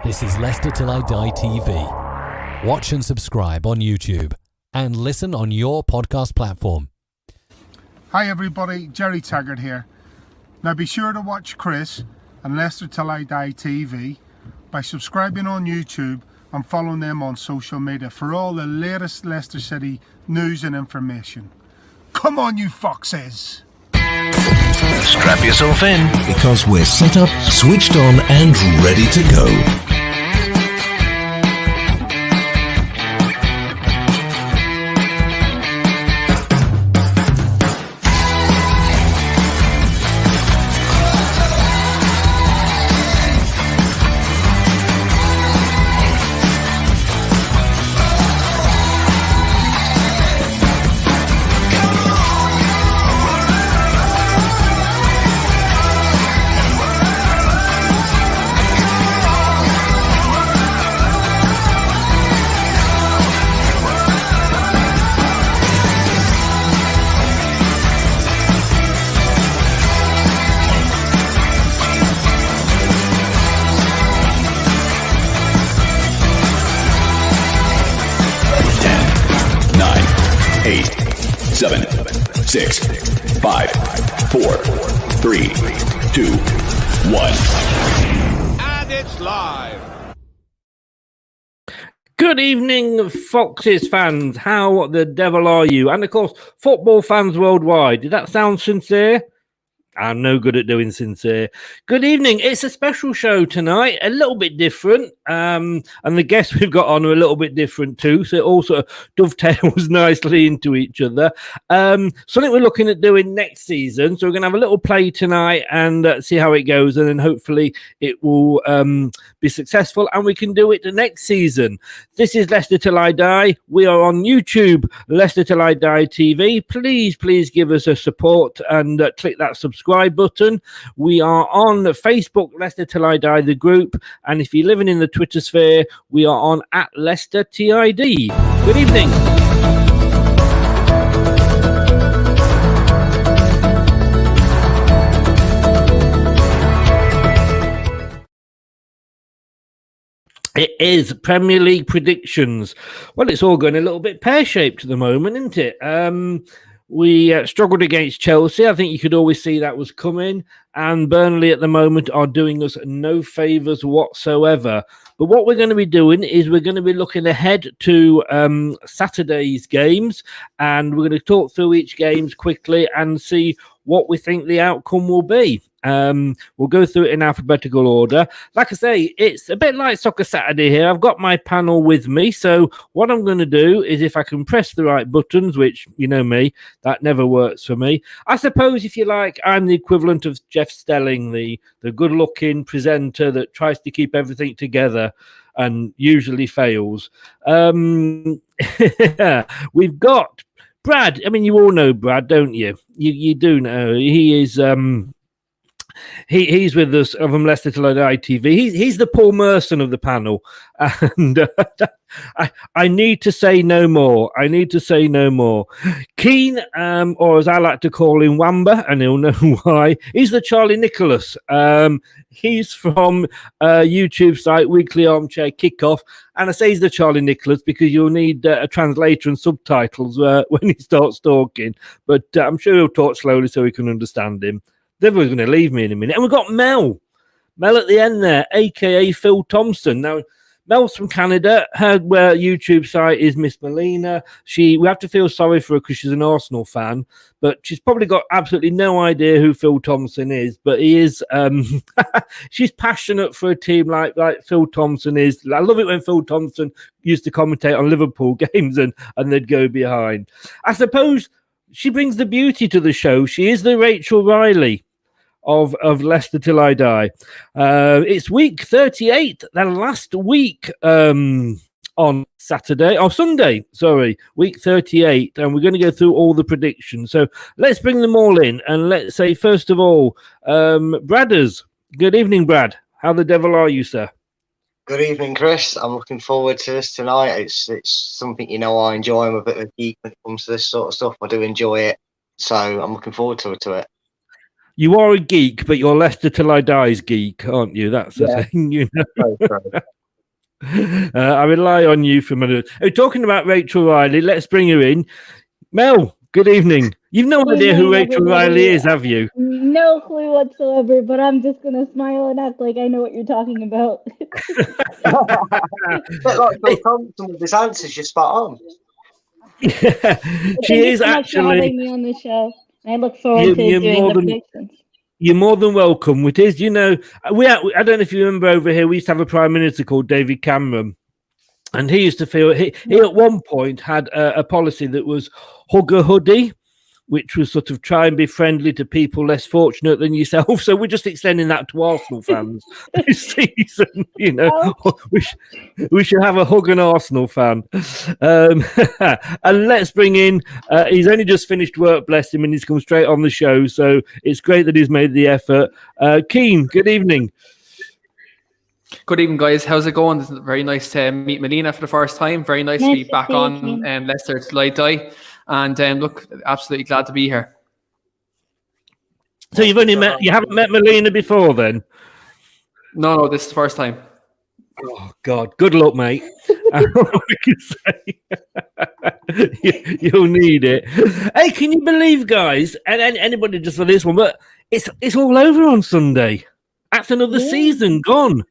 This is Leicester Till I Die TV. Watch and subscribe on YouTube and listen on your podcast platform. Hi everybody, Jerry Taggart here. Now be sure to watch Chris and Leicester Till I Die TV by subscribing on YouTube and following them on social media for all the latest Leicester City news and information. Come on you foxes! Strap yourself in because we're set up, switched on and ready to go. Seven, 6, 5, 4, 3, 2, 1. And it's live. Good evening, Foxes fans. How the devil are you? And of course, football fans worldwide. Did that sound sincere? I'm no good at doing sincere. Good evening. It's a special show tonight, a little bit different. And the guests we've got on are a little bit different too. So it also dovetails nicely into each other. Something we're looking at doing next season. So we're going to have a little play tonight and see how it goes. And then hopefully it will be successful and we can do it the next season. This is Leicester Till I Die. We are on YouTube, Leicester Till I Die TV. Please give us a support and click that subscribe button. We are on Facebook, Leicester Till I Die, the group. And if you're living in the Twitter sphere, we are on at Leicester TID. Good evening. It is Premier League predictions. Well, it's all going a little bit pear-shaped at the moment, isn't it? We struggled against Chelsea. I think you could always see that was coming. And Burnley at the moment are doing us no favours whatsoever. But what we're going to be doing is we're going to be looking ahead to Saturday's games. And we're going to talk through each games quickly and see what we think the outcome will be. We'll go through it in alphabetical order. Like I say, it's a bit like Soccer Saturday here. I've got my panel with me. So what I'm going to do is if I can press the right buttons, which you know me, that never works for me. I suppose if you like, I'm the equivalent of Jeff Stelling, the good-looking presenter that tries to keep everything together and usually fails. We've got Brad. I mean, you all know Brad, don't you? You do know. He is... He's with us from Leicester Till I Die TV. He's the Paul Merson of the panel, and I need to say no more. Keane, or as I like to call him, Wamba, and he'll know why. He's the Charlie Nicholas. He's from YouTube site Weekly Armchair Kickoff, and I say he's the Charlie Nicholas because you'll need a translator and subtitles when he starts talking. But I'm sure he'll talk slowly so we can understand him. Everyone's going to leave me in a minute. And we've got Mel at the end there, a.k.a. Phil Thompson. Now, Mel's from Canada. Her YouTube site is Miss Melina. We have to feel sorry for her because she's an Arsenal fan, but she's probably got absolutely no idea who Phil Thompson is. But he is, she's passionate for a team like Phil Thompson is. I love it when Phil Thompson used to commentate on Liverpool games and they'd go behind. I suppose she brings the beauty to the show. She is the Rachel Riley of Leicester Till I Die. It's week 38, the last week on Sunday, week 38, and we're going to go through all the predictions. So let's bring them all in, and let's say, first of all, Bradders. Good evening, Brad. How the devil are you, sir? Good evening, Chris. I'm looking forward to this tonight. It's something I enjoy. I'm a bit of a geek when it comes to this sort of stuff. I do enjoy it, so I'm looking forward to it. You are a geek, but you're Leicester till I die's geek, aren't you? That's the thing, you know. I rely on you for a minute. Oh, talking about Rachel Riley, let's bring her in. Mel, good evening. You've no idea who Rachel Riley is, have you? No clue whatsoever, but I'm just going to smile and act like I know what you're talking about. But like Phil Thompson with his answers, you're spot on. She is actually for having me on the show. I look forward to doing the predictions. You're more than welcome. It is, you know, I don't know if you remember over here, we used to have a Prime Minister called David Cameron. And he used to feel, he at one point had a policy that was hug a hoodie, which was sort of try and be friendly to people less fortunate than yourself. So we're just extending that to Arsenal fans this season. You know, we should have a hug an Arsenal fan. And let's bring in, he's only just finished work, bless him, and he's come straight on the show. So it's great that he's made the effort. Keane, good evening. Good evening, guys. How's it going? It's very nice to meet Melina for the first time. Very nice to be back on Leicester till I die. And look, absolutely glad to be here. So you haven't met Melina before then? No, this is the first time. Oh God, good luck, mate. We can say you'll need it. Hey, can you believe, guys, and anybody just for this one, but it's all over on Sunday. That's another season gone.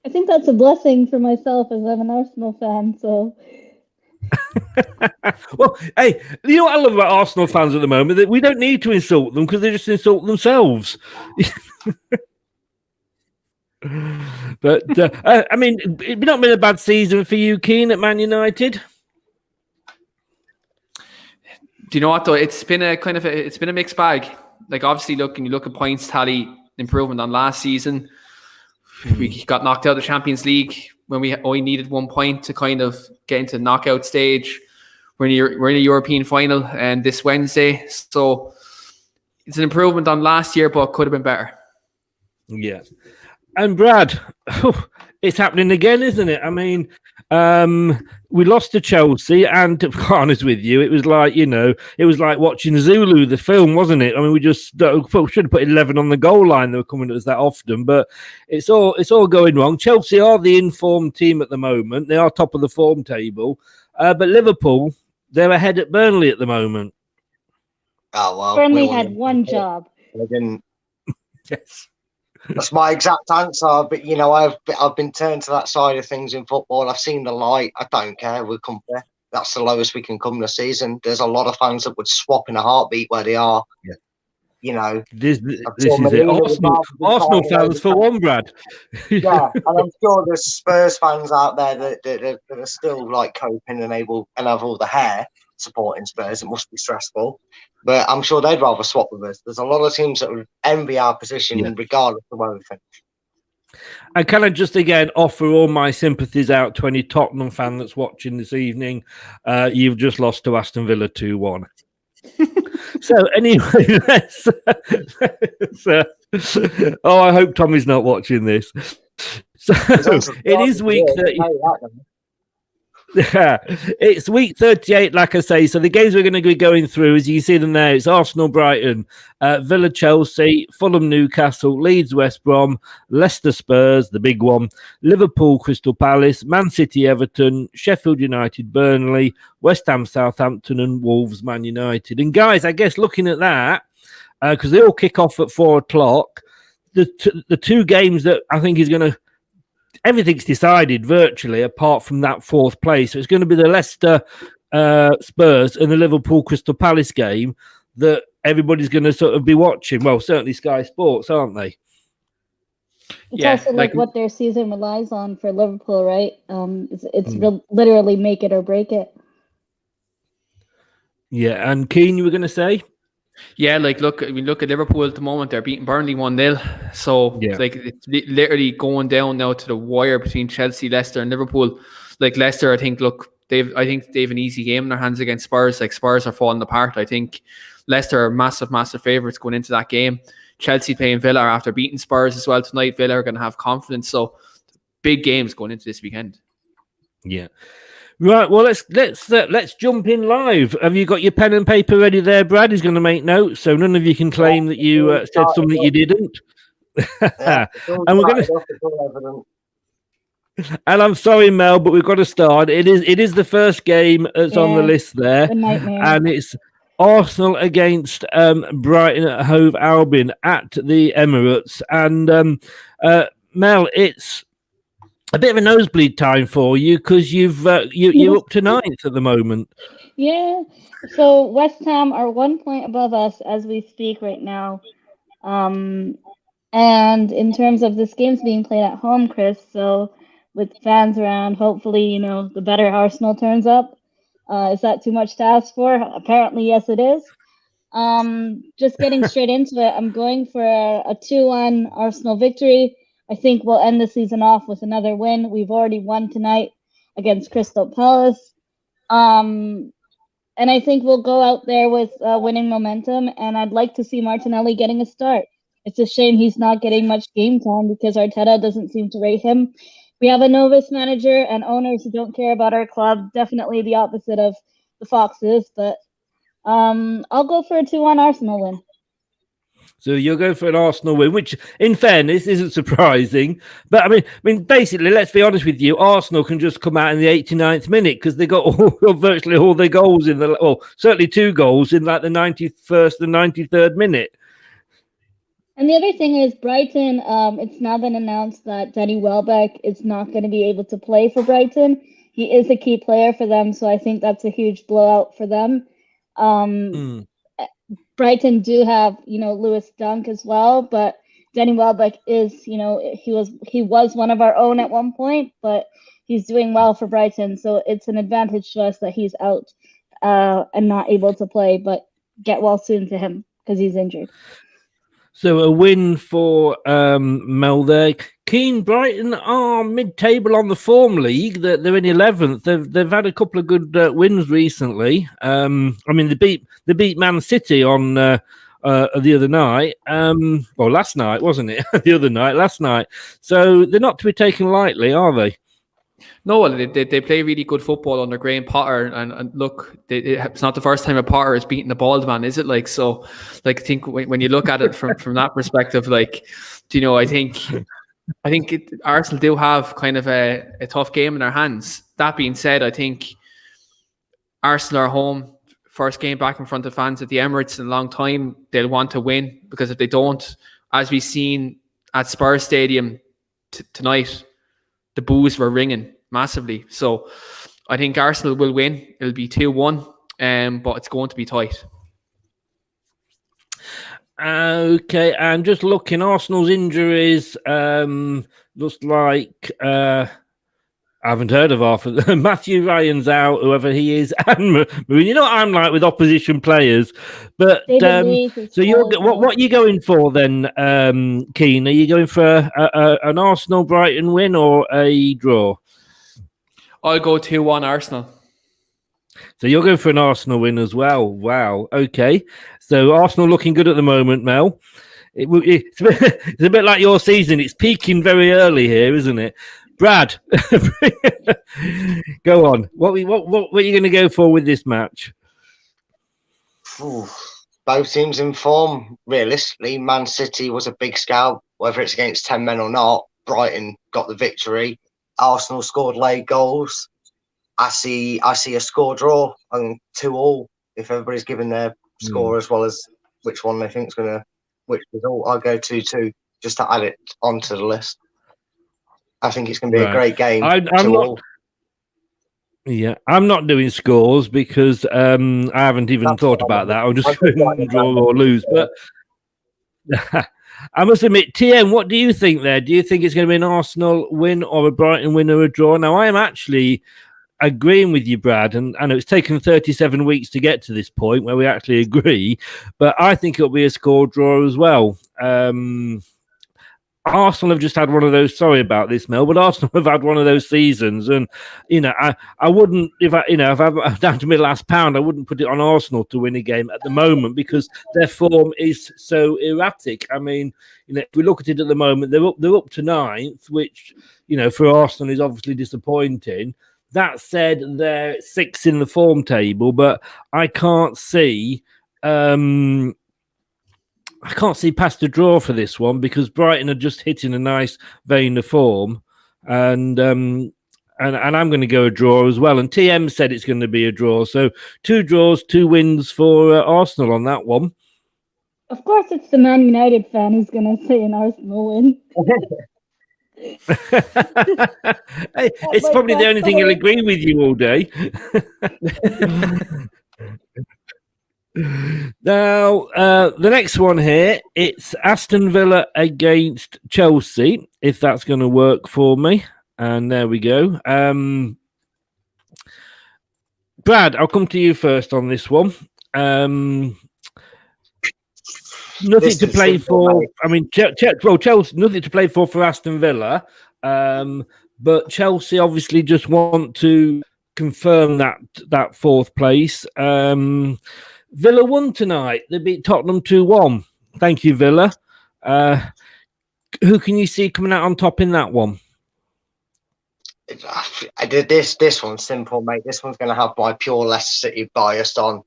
I think that's a blessing for myself as I'm an Arsenal fan. So. Well, hey, you know what I love about Arsenal fans at the moment? That we don't need to insult them because they just insult themselves. But I mean, it's not been a bad season for you, Keane, at Man United. Do you know what though? It's been a mixed bag. Like obviously, look at points tally improvement on last season. We got knocked out of the Champions League when we only needed 1 point to kind of get into the knockout stage. We're in a European final and this Wednesday. So it's an improvement on last year, but could have been better. Yeah. And Brad, it's happening again, isn't it? I mean, we lost to Chelsea, and to be honest with you, it was like, you know, it was like watching Zulu, the film, wasn't it? I mean, we should have put 11 on the goal line. They were coming to us that often, but it's all going wrong. Chelsea are the informed team at the moment. They are top of the form table, but Liverpool, they're ahead at Burnley at the moment. Oh well, Burnley had one job. They didn't. Yes. That's my exact answer. But you know, I've been turned to that side of things in football. I've seen the light. I don't care. We'll come there. That's the lowest we can come this season. There's a lot of fans that would swap in a heartbeat where they are. Yeah. You know, this is it. Arsenal fans for one, Brad. Yeah, and I'm sure there's Spurs fans out there that are still like coping and have all the hair supporting Spurs. It must be stressful. But I'm sure they'd rather swap with us. There's a lot of teams that would envy our position, regardless of where we finish. And can I just again offer all my sympathies out to any Tottenham fan that's watching this evening? You've just lost to Aston Villa 2-1. So anyway, I hope Tommy's not watching this. So it is week 30. Yeah, it's week 38, like I say. So the games we're going to be going through, as you see them there, it's Arsenal, Brighton, Villa, Chelsea, Fulham, Newcastle, Leeds, West Brom, Leicester, Spurs, the big one, Liverpool, Crystal Palace, Man City, Everton, Sheffield United, Burnley, West Ham, Southampton, and Wolves, Man United. And guys, I guess looking at that, because they all kick off at 4:00, the two games that I think is going to everything's decided virtually apart from that fourth place. So it's going to be the Leicester Spurs and the Liverpool Crystal Palace game that everybody's going to sort of be watching. Well, certainly Sky Sports, aren't they? It's also like what their season relies on for Liverpool, right? It's literally make it or break it. Yeah, and Keane, you were going to say? Yeah, look at Liverpool at the moment. They're beating Burnley 1-0. So it's literally going down now to the wire between Chelsea, Leicester, and Liverpool. Like Leicester, I think they've an easy game in their hands against Spurs. Like Spurs are falling apart. I think Leicester are massive favourites going into that game. Chelsea playing Villa after beating Spurs as well tonight. Villa are going to have confidence. So big games going into this weekend. Yeah. Right, well, let's jump in live. Have you got your pen and paper ready there, Brad? He's going to make notes, so none of you can claim that you said something you didn't. Yeah, And we're going to. And I'm sorry, Mel, but we've got to start. It is the first game that's on the list there, and it's Arsenal against Brighton at Hove Albion at the Emirates. And Mel, it's a bit of a nosebleed time for you because you're up to 9th at the moment. Yeah. So West Ham are 1 point above us as we speak right now. And in terms of this game's being played at home, Chris, so with fans around, hopefully, the better Arsenal turns up. Is that too much to ask for? Apparently, yes, it is. Just getting straight into it, I'm going for a 2-1 Arsenal victory. I think we'll end the season off with another win. We've already won tonight against Crystal Palace. And I think we'll go out there with winning momentum, and I'd like to see Martinelli getting a start. It's a shame he's not getting much game time because Arteta doesn't seem to rate him. We have a novice manager and owners who don't care about our club. Definitely the opposite of the Foxes, but I'll go for a 2-1 Arsenal win. So you'll go for an Arsenal win, which, in fairness, isn't surprising. But I mean, basically, let's be honest with you. Arsenal can just come out in the 89th minute because they got virtually all their goals certainly 2 goals in like the 91st and 93rd minute. And the other thing is Brighton. It's now been announced that Danny Welbeck is not going to be able to play for Brighton. He is a key player for them, so I think that's a huge blowout for them. Brighton do have, Lewis Dunk as well, but Danny Welbeck is, he was one of our own at one point, but he's doing well for Brighton, so it's an advantage to us that he's out and not able to play, but get well soon to him because he's injured. So a win for Mel there. Keane, Brighton are mid-table on the form league. They're in 11th. They've had a couple of good wins recently. They beat Man City on the other night. Last night, wasn't it? Last night. So they're not to be taken lightly, are they? No, they play really good football under Graham Potter, and look, it's not the first time a Potter has beaten the bald man, is it? I think when you look at it from that perspective, I think Arsenal do have kind of a tough game in their hands. That being said, I think Arsenal are home, first game back in front of fans at the Emirates in a long time. They'll want to win because if they don't, as we've seen at Spurs Stadium tonight, the boos were ringing massively. So I think Arsenal will win. It'll be 2-1, but it's going to be tight. Okay, and just looking, Arsenal's injuries looks like I haven't heard of half of them. Matthew Ryan's out, whoever he is, and you know what I'm like with opposition players. But so what are you going for then, Keane? Are you going for an Arsenal Brighton win or a draw? I'll go 2-1 Arsenal. So you're going for an Arsenal win as well. Wow. Okay. So Arsenal looking good at the moment, Mel. It's a bit like your season. It's peaking very early here, isn't it? Brad, go on. What are you going to go for with this match? Both teams in form. Realistically, Man City was a big scalp, whether it's against 10 men or not. Brighton got the victory. Arsenal scored late goals. I see a score draw and 2-2 if everybody's given their score as well as which one they think is which result. I'll go 2-2 just to add it onto the list. I think it's going to be a great game. I'm not doing scores because I haven't even thought about that. I'll just draw or lose. But I must admit, TM, what do you think there? Do you think it's going to be an Arsenal win or a Brighton win or a draw? Now, I am actually agreeing with you, Brad, and I know it's taken 37 weeks to get to this point where we actually agree, but I think it'll be a score draw as well. Arsenal have just had one of those. Sorry about this, Mel, but Arsenal have had one of those seasons, and I wouldn't if I'm down to my last pound, I wouldn't put it on Arsenal to win a game at the moment because their form is so erratic. I mean, if we look at it at the moment, they're up to 9th, which for Arsenal is obviously disappointing. That said, they're 6th in the form table, but I can't see past the draw for this one because Brighton are just hitting a nice vein of form, and I'm going to go a draw as well. And TM said it's going to be a draw, so 2 draws, 2 wins for Arsenal on that one. Of course, it's the Man United fan who's going to say an Arsenal win. It's probably the only thing he'll agree with you all day. Now, the next one here, it's Aston Villa against Chelsea, if that's going to work for me. And there we go. Brad, I'll come to you first on this one. Nothing to play for. I mean, Chelsea, nothing to play for Aston Villa. But Chelsea obviously just want to confirm that 4th place. Villa won tonight. They beat Tottenham 2-1. Thank you, Villa. Who can you see coming out on top in that one? I did this one's simple, mate. This one's going to have my pure Leicester City bias on.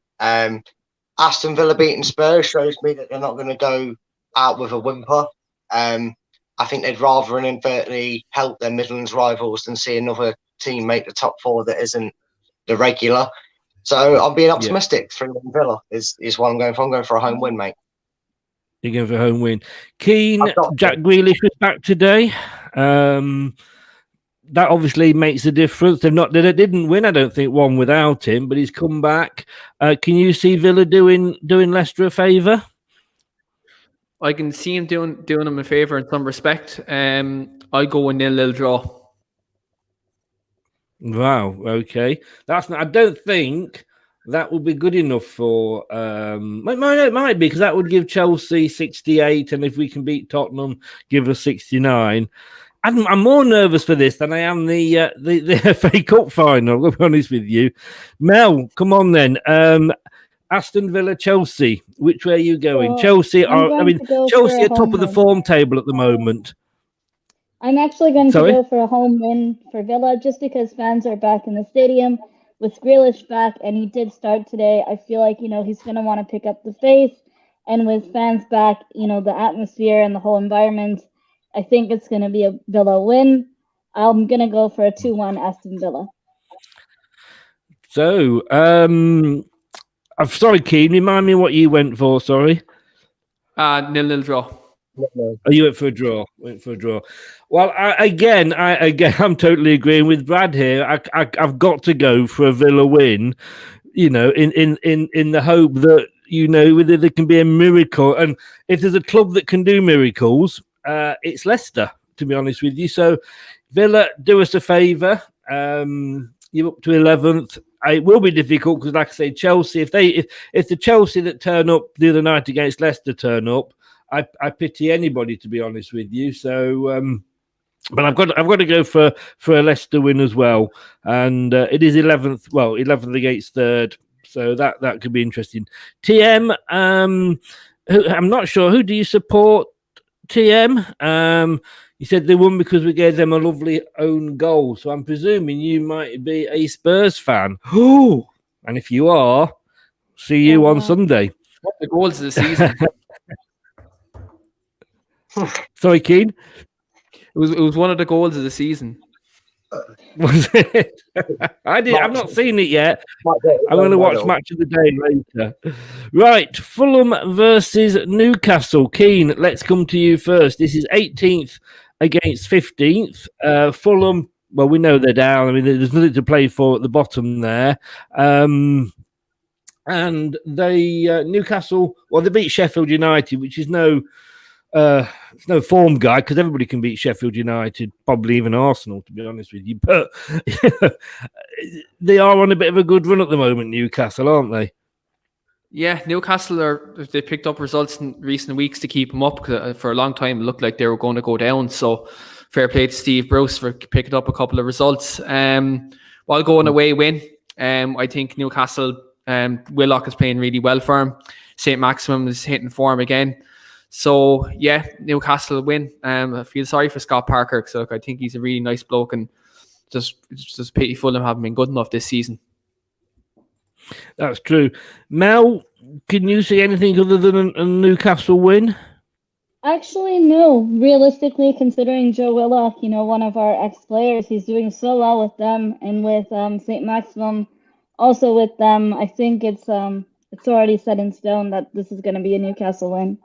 Aston Villa beating Spurs shows me that they're not going to go out with a whimper. I think they'd rather inadvertently help their Midlands rivals than see another team make the top 4 that isn't the regular. So I'm being optimistic. 3-1 Villa is what I'm going for. I'm going for a home win, mate. You're going for a home win. Keane, Jack Grealish was back today. That obviously makes a difference. They didn't win, I don't think, one without him, but he's come back. Can you see Villa doing Leicester a favour? I can see him doing him a favour in some respect. I go a 0-0 draw. Wow. Okay, I don't think that would be good enough for. It might be because that would give Chelsea 68, and if we can beat Tottenham, give us 69. I'm more nervous for this than I am the FA Cup final. I'll be honest with you. Mel, come on then. Aston Villa, Chelsea. Which way are you going? Well, Chelsea are top of the win. form table at the moment. I'm actually going to go for a home win for Villa just because fans are back in the stadium with Grealish back, and he did start today. I feel like he's going to want to pick up the pace, and with fans back, the atmosphere and the whole environment. I think it's going to be a Villa win. I'm going to go for a 2-1 Aston Villa. So, I'm sorry, Keane. Remind me what you went for, sorry. 0-0 draw. Oh, you went for a draw. Well, I'm totally agreeing with Brad here. I've got to go for a Villa win, in the hope that, whether there can be a miracle. And if there's a club that can do miracles, it's Leicester, to be honest with you. So, Villa, do us a favour. You're up to 11th. It will be difficult because, like I say, Chelsea. If the Chelsea that turn up the other night against Leicester turn up, I pity anybody, to be honest with you. So, but I've got to go for a Leicester win as well. And it is 11th. Well, 11th against 3rd. So that could be interesting. TM. I'm not sure. Who do you support? TM, you said they won because we gave them a lovely own goal. So I'm presuming you might be a Spurs fan. Oh, and if you are, see you on Sunday. What the goals of the season? Sorry, Keane. It was one of the goals of the season. Was it? I've not seen it yet. I'm going to watch Match of the Day later. Right, Fulham versus Newcastle. Keane, let's come to you first. This is 18th against 15th. Fulham, well, we know they're down. I mean, there's nothing to play for at the bottom there. And they Newcastle, well, they beat Sheffield United, which is it's no form guide because everybody can beat Sheffield United, probably even Arsenal, to be honest with you. But they are on a bit of a good run at the moment, Newcastle, aren't they? Yeah, Newcastle they picked up results in recent weeks to keep them up. Cause for a long time, it looked like they were going to go down. So fair play to Steve Bruce for picking up a couple of results. While going away win, I think Newcastle, Willock is playing really well for him. St. Maximum is hitting form again. So, yeah, Newcastle win. I feel sorry for Scott Parker because I think he's a really nice bloke and it's just pity Fulham haven't been good enough this season. That's true. Mel, can you see anything other than a Newcastle win? Actually, no. Realistically, considering Joe Willock, one of our ex-players, he's doing so well with them and with St. Maximum also with them. I think it's already set in stone that this is going to be a Newcastle win.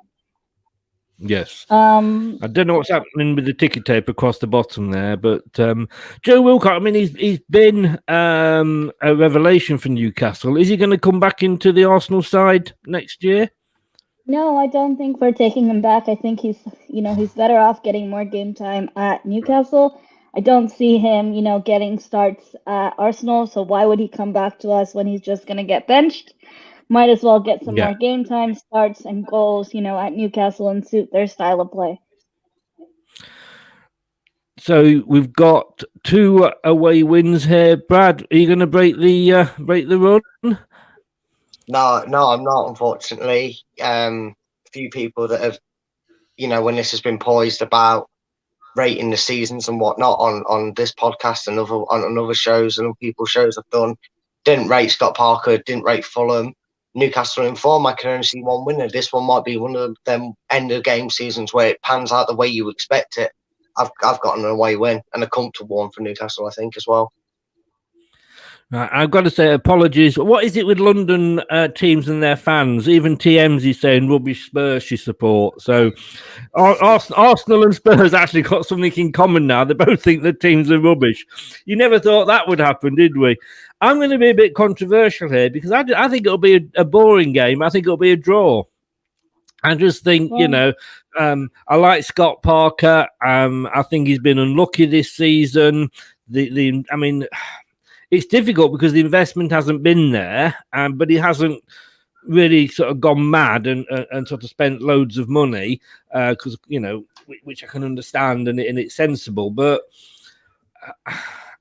Yes. I don't know what's happening with the ticket tape across the bottom there, but Joe Wilcock, I mean, he's been a revelation for Newcastle. Is he going to come back into the Arsenal side next year? No, I don't think we're taking him back. I think he's better off getting more game time at Newcastle. I don't see him, getting starts at Arsenal. So why would he come back to us when he's just going to get benched? Might as well get some more game time, starts, and goals, at Newcastle and suit their style of play. So we've got 2 away wins here. Brad, are you going to break the run? No, I'm not, unfortunately. A few people that have, when this has been poised about rating the seasons and whatnot on this podcast and on other shows and other shows I've done, didn't rate Scott Parker, didn't rate Fulham. Newcastle in form, I can only see one winner. This one might be one of them end of game seasons where it pans out the way you expect it. I've got an away win and a comfortable one for Newcastle, I think, as well. I've got to say apologies. What is it with London teams and their fans? Even TM's is saying rubbish Spurs she support. So Arsenal and Spurs actually got something in common now. They both think the teams are rubbish. You never thought that would happen, did we? I'm going to be a bit controversial here because I think it'll be a boring game. I think it'll be a draw. I just think, I like Scott Parker. I think he's been unlucky this season. It's difficult because the investment hasn't been there, but he hasn't really sort of gone mad and sort of spent loads of money because, which I can understand and it's sensible. But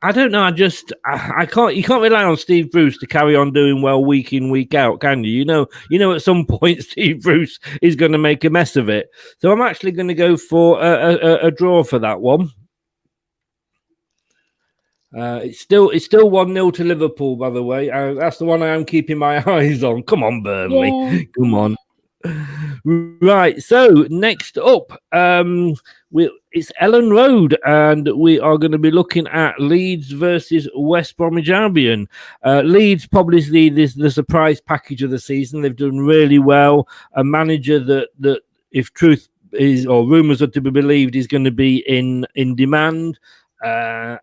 I don't know. I can't. You can't rely on Steve Bruce to carry on doing well week in, week out, can you? At some point Steve Bruce is going to make a mess of it. So I'm actually going to go for a draw for that one. It's still 1-0 to Liverpool, by the way. That's the one I am keeping my eyes on. Come on, Burnley. Yeah. Come on. Right. So next up, it's Ellen Road, and we are going to be looking at Leeds versus West Bromwich Albion. Leeds probably the surprise package of the season. They've done really well. A manager that if truth is or rumours are to be believed, is going to be in demand.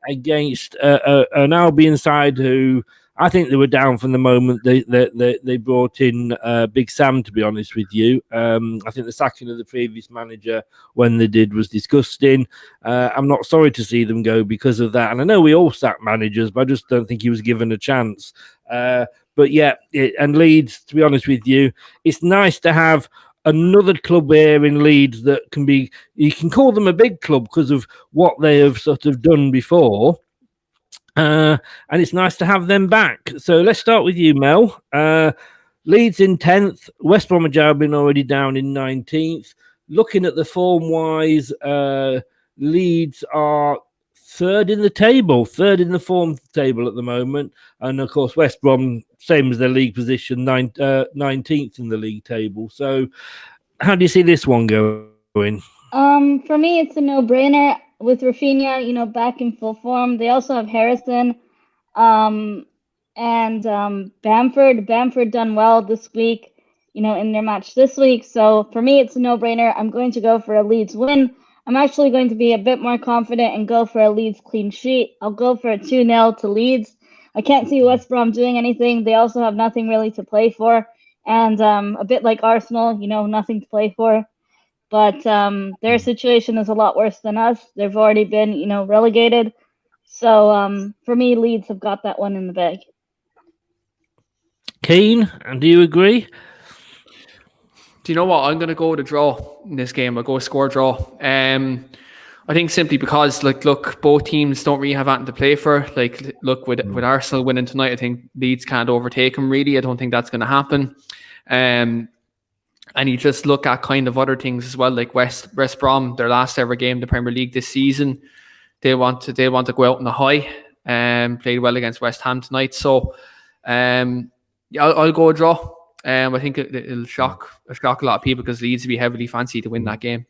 Against an Albion side who I think they were down from the moment they brought in Big Sam, to be honest with you. I think the sacking of the previous manager when they did was disgusting. I'm not sorry to see them go because of that. And I know we all sack managers, but I just don't think he was given a chance. But yeah, and Leeds, to be honest with you, it's nice to have another club here in Leeds that you can call them a big club because of what they have sort of done before. And it's nice to have them back. So let's start with you, Mel. Leeds in 10th, West Bromwich Albion already down in 19th. Looking at the form-wise, Leeds are third in the form table at the moment. And, of course, West Brom, same as their league position, 19th in the league table. So how do you see this one going? For me, it's a no-brainer. With Rafinha, back in full form. They also have Harrison and Bamford. Bamford done well this week, in their match this week. So for me, it's a no-brainer. I'm going to go for a Leeds win. I'm actually going to be a bit more confident and go for a Leeds clean sheet. I'll go for a 2-0 to Leeds. I can't see West Brom doing anything. They also have nothing really to play for. And a bit like Arsenal, nothing to play for. But their situation is a lot worse than us. They've already been, relegated. So for me, Leeds have got that one in the bag. Keane, and do you agree? Do you know what? I'm going to go with a draw in this game. I'll go score draw. I think simply because, look, both teams don't really have anything to play for. With Arsenal winning tonight, I think Leeds can't overtake them, really. I don't think that's going to happen. And you just look at kind of other things as well, like West Brom, their last ever game in the Premier League this season. They want to go out on a high. Played well against West Ham tonight. So yeah, I'll go a draw. I think it'll shock a lot of people because Leeds will be heavily fancied to win that game.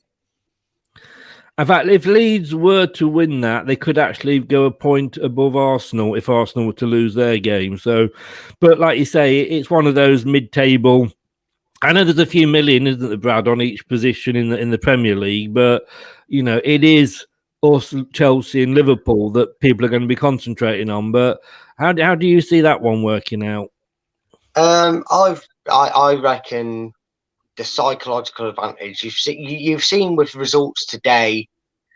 In fact, if Leeds were to win that, they could actually go a point above Arsenal if Arsenal were to lose their game. So, but like you say, it's one of those mid-table. I know there's a few million, isn't there, Brad, on each position in the Premier League, but you know it is us, Chelsea, and Liverpool that people are going to be concentrating on. But how do you see that one working out? I reckon the psychological advantage you've seen with results today,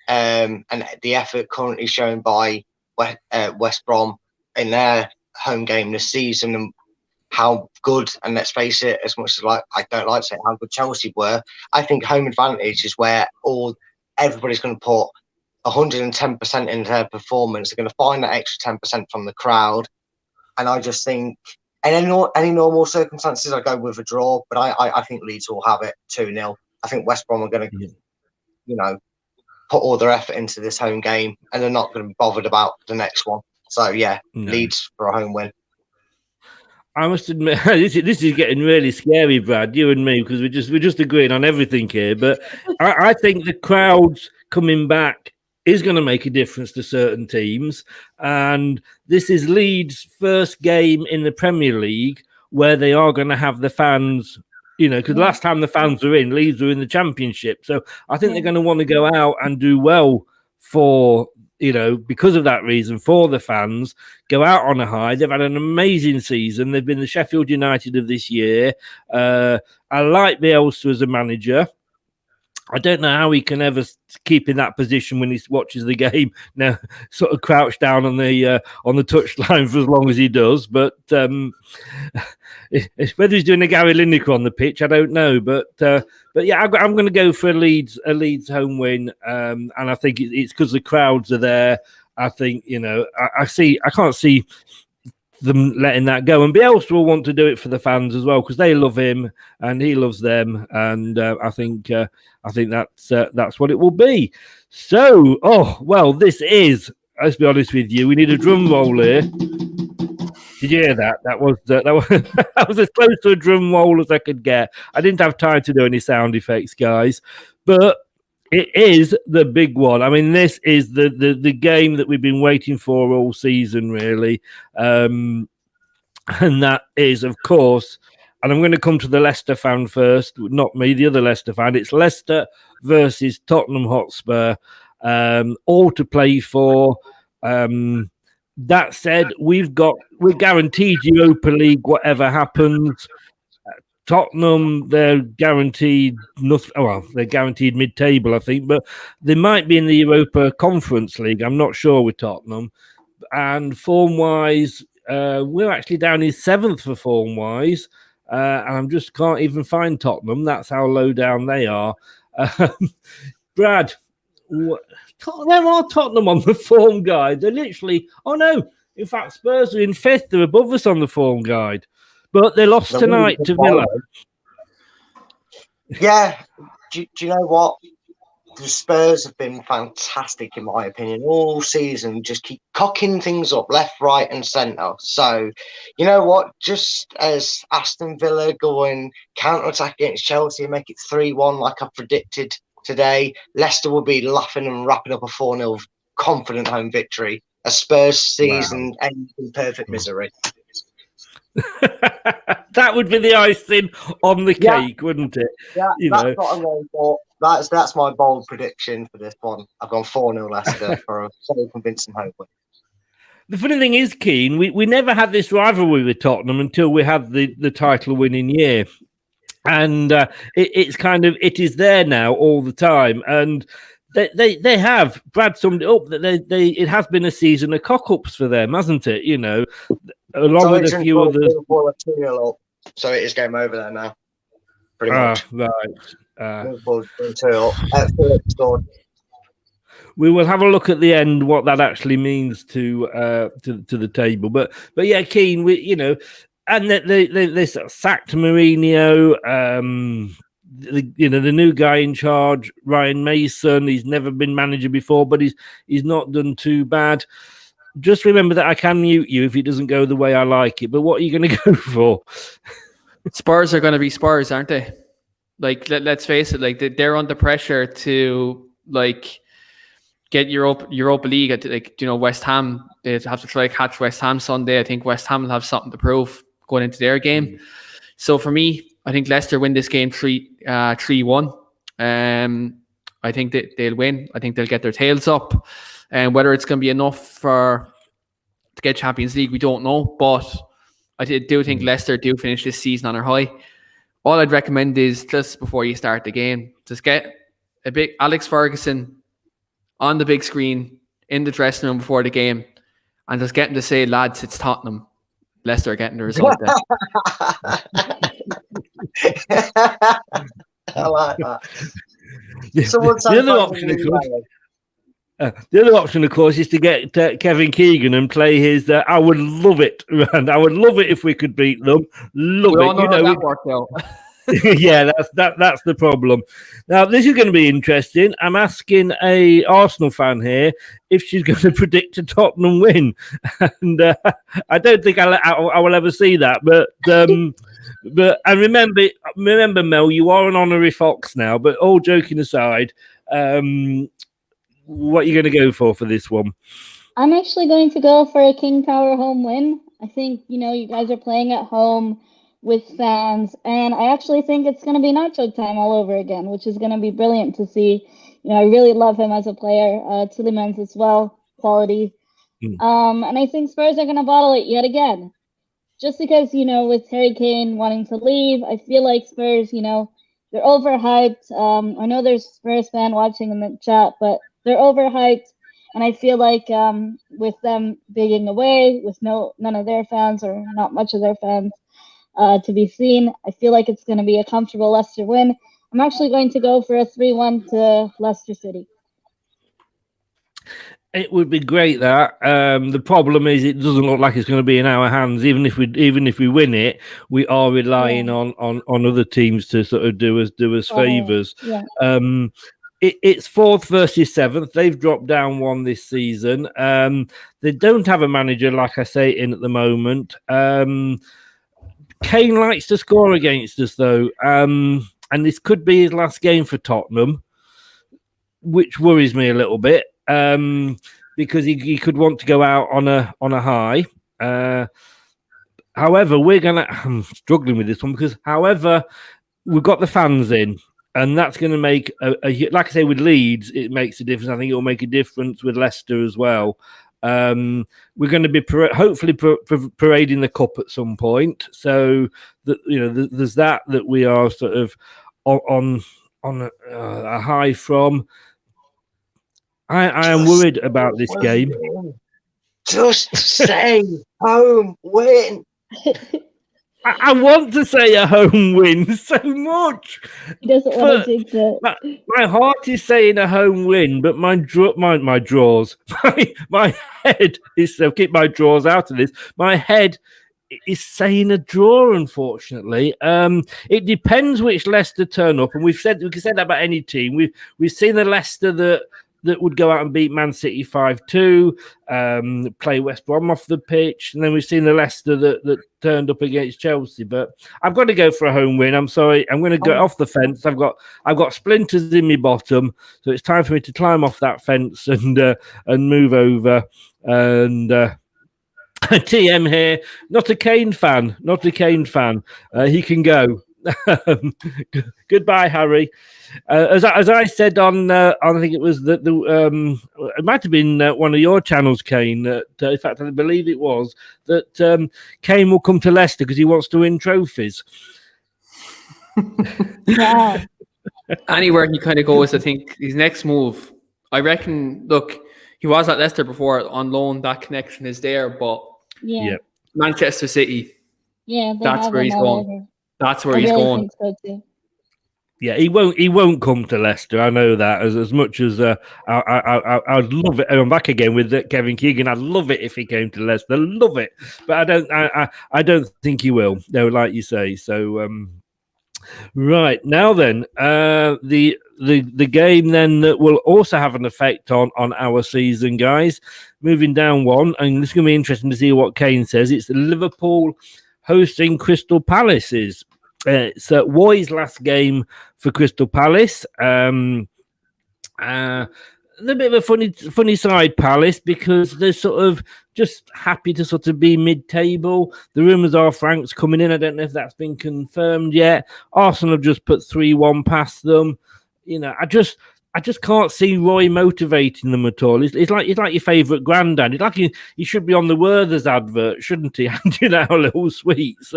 and the effort currently shown by West Brom in their home game this season, and how good, and let's face it, as much as I don't like to say how good Chelsea were, I think home advantage is where everybody's going to put 110% into their performance. They're going to find that extra 10% from the crowd, and I just think in any normal circumstances, I go with a draw, but I think Leeds will have it 2-0. I think West Brom are going to, put all their effort into this home game, and they're not going to be bothered about the next one. So yeah, Leeds for a home win. I must admit, this is getting really scary, Brad, you and me, because we're just agreeing on everything here. But I think the crowds coming back is going to make a difference to certain teams. And this is Leeds' first game in the Premier League where they are going to have the fans, because last time the fans were in, Leeds were in the Championship. So I think they're going to want to go out and do well for, because of that reason, for the fans, go out on a high. They've had an amazing season. They've been the Sheffield United of this year. I like Bielsa as a manager. I don't know how he can ever keep in that position when he watches the game. Now, sort of crouched down on the touchline for as long as he does. But whether he's doing a Gary Lineker on the pitch, I don't know. But yeah, I'm going to go for a Leeds home win, and I think it's because the crowds are there. I think I can't see them letting that go, and Bielsa will want to do it for the fans as well because they love him and he loves them, and I think that's what it will be. So, this is. Let's be honest with you. We need a drum roll here. Did you hear that? That was as close to a drum roll as I could get. I didn't have time to do any sound effects, guys, but it is the big one. I mean, this is the game that we've been waiting for all season, really. And that is, of course, and I'm going to come to the Leicester fan first, not me, the other Leicester fan. It's Leicester versus Tottenham Hotspur, all to play for. That said, we're guaranteed Europa League, whatever happens. Tottenham, they're guaranteed nothing. Well, they're guaranteed mid-table, I think, but they might be in the Europa Conference League. I'm not sure with Tottenham. And form-wise, we're actually down in 7th for form-wise, and I just can't even find Tottenham. That's how low down they are. Brad, where are Tottenham on the form guide? They're literally. Oh no! In fact, Spurs are in 5th. They're above us on the form guide. But they lost tonight to Villa. Yeah. Do you know what? The Spurs have been fantastic, in my opinion, all season. Just keep cocking things up left, right and centre. So, you know what? Just as Aston Villa go and counter-attack against Chelsea and make it 3-1 like I predicted today, Leicester will be laughing and wrapping up a 4-0 confident home victory. A Spurs season ends in perfect misery. That would be the icing on the cake, wouldn't it? Yeah, that's what I'm going for. That's my bold prediction for this one. I've gone 4-0 Leicester for a very convincing home win. The funny thing is, Keane, we never had this rivalry with Tottenham until we had the title winning year. And it is there now all the time. And they have. Brad summed it up that it has been a season of cock-ups for them, hasn't it? Along with a few others. So it is game over there now. Pretty much. Right. Scored. We will have a look at the end what that actually means to the table. But yeah, Keane, and they sort of sacked Mourinho. The new guy in charge, Ryan Mason. He's never been manager before, but he's not done too bad. just remember that I can mute you if it doesn't go the way I like it. But what are you going to go for? Spurs are going to be Spurs, aren't they? Like, let's face it. Like, they're under pressure to get Europa League. West Ham. They have to try to catch West Ham Sunday. I think West Ham will have something to prove going into their game. So for me, I think Leicester win this game 3-1. I think that they'll win. I think they'll get their tails up. And whether it's going to be enough to get Champions League, we don't know. But I do think Leicester do finish this season on a high. All I'd recommend is just before you start the game, just get a big Alex Ferguson on the big screen in the dressing room before the game, and just get him to say, "Lads, it's Tottenham. Leicester are getting the result." I like that. The other option, of course, is to get Kevin Keegan and play his. I would love it, and I would love it if we could beat them. Love we it. All know how that worked out. Yeah, that's the problem. Now, this is going to be interesting. I'm asking a Arsenal fan here if she's going to predict a Tottenham win, and I don't think I will ever see that. But and remember, Mel, you are an honorary Fox now. But all joking aside, what are you going to go for this one? I'm actually going to go for a King Power home win. I think, you guys are playing at home with fans, and I actually think it's going to be Nacho time all over again, which is going to be brilliant to see. I really love him as a player. Tielemans as well, quality. And I think Spurs are going to bottle it yet again. Just because, with Harry Kane wanting to leave, I feel like Spurs, they're overhyped. I know there's Spurs fan watching in the chat, but they're overhyped. And I feel like with them digging away, with none of their fans or not much of their fans to be seen, I feel like it's going to be a comfortable Leicester win. I'm actually going to go for a 3-1 to Leicester City. It would be great that. The problem is it doesn't look like it's going to be in our hands. Even if we win it, we are relying on other teams to sort of do us favours. Yeah. It's 4th versus 7th. They've dropped down one this season. They don't have a manager, like I say, in at the moment. Kane likes to score against us, though. And this could be his last game for Tottenham, which worries me a little bit. Because he could want to go out on a high. However, I'm struggling with this one because, however, we've got the fans in, and that's going to make like I say with Leeds, it makes a difference. I think it will make a difference with Leicester as well. We're going to be hopefully parading the cup at some point, so that there's that we are sort of on a high from. I am worried about this game. Just say home win. I want to say a home win so much. He doesn't want to jinx it. My heart is saying a home win, but my drawers, my head is so keep my drawers out of this. My head is saying a draw, unfortunately. It depends which Leicester turn up, and we can say that about any team. We've seen the Leicester that would go out and beat Man City 5-2, play West Brom off the pitch. And then we've seen the Leicester that turned up against Chelsea. But I've got to go for a home win. I'm sorry. I'm going to go off the fence. I've got splinters in my bottom. So it's time for me to climb off that fence and move over. And TM here, not a Kane fan. He can go. Goodbye, Harry. As I said on I think it was it might have been one of your channels, Kane. In fact, I believe it was that Kane will come to Leicester because he wants to win trophies. Yeah. Anywhere he kind of goes, I think his next move. I reckon. Look, he was at Leicester before on loan. That connection is there, but Manchester City. Yeah, that's where he's going. That's where he's going. Think so too. Yeah, he won't come to Leicester. I know that. As much as I'd love it. I'm back again with Kevin Keegan. I'd love it if he came to Leicester. Love it, but I don't think he will. No, like you say. So Right now, then the game then that will also have an effect on our season, guys. Moving down one, and this is going to be interesting to see what Keane says. It's Liverpool hosting Crystal Palace's. It's Roy's last game for Crystal Palace. A bit of a funny side, Palace, because they're sort of just happy to sort of be mid-table. The rumours are Frank's coming in. I don't know if that's been confirmed yet. Arsenal have just put 3-1 past them. You know, I just can't see Roy motivating them at all. It's like your favourite granddad. It's like he should be on the Werther's advert, shouldn't he? Handing out little sweets.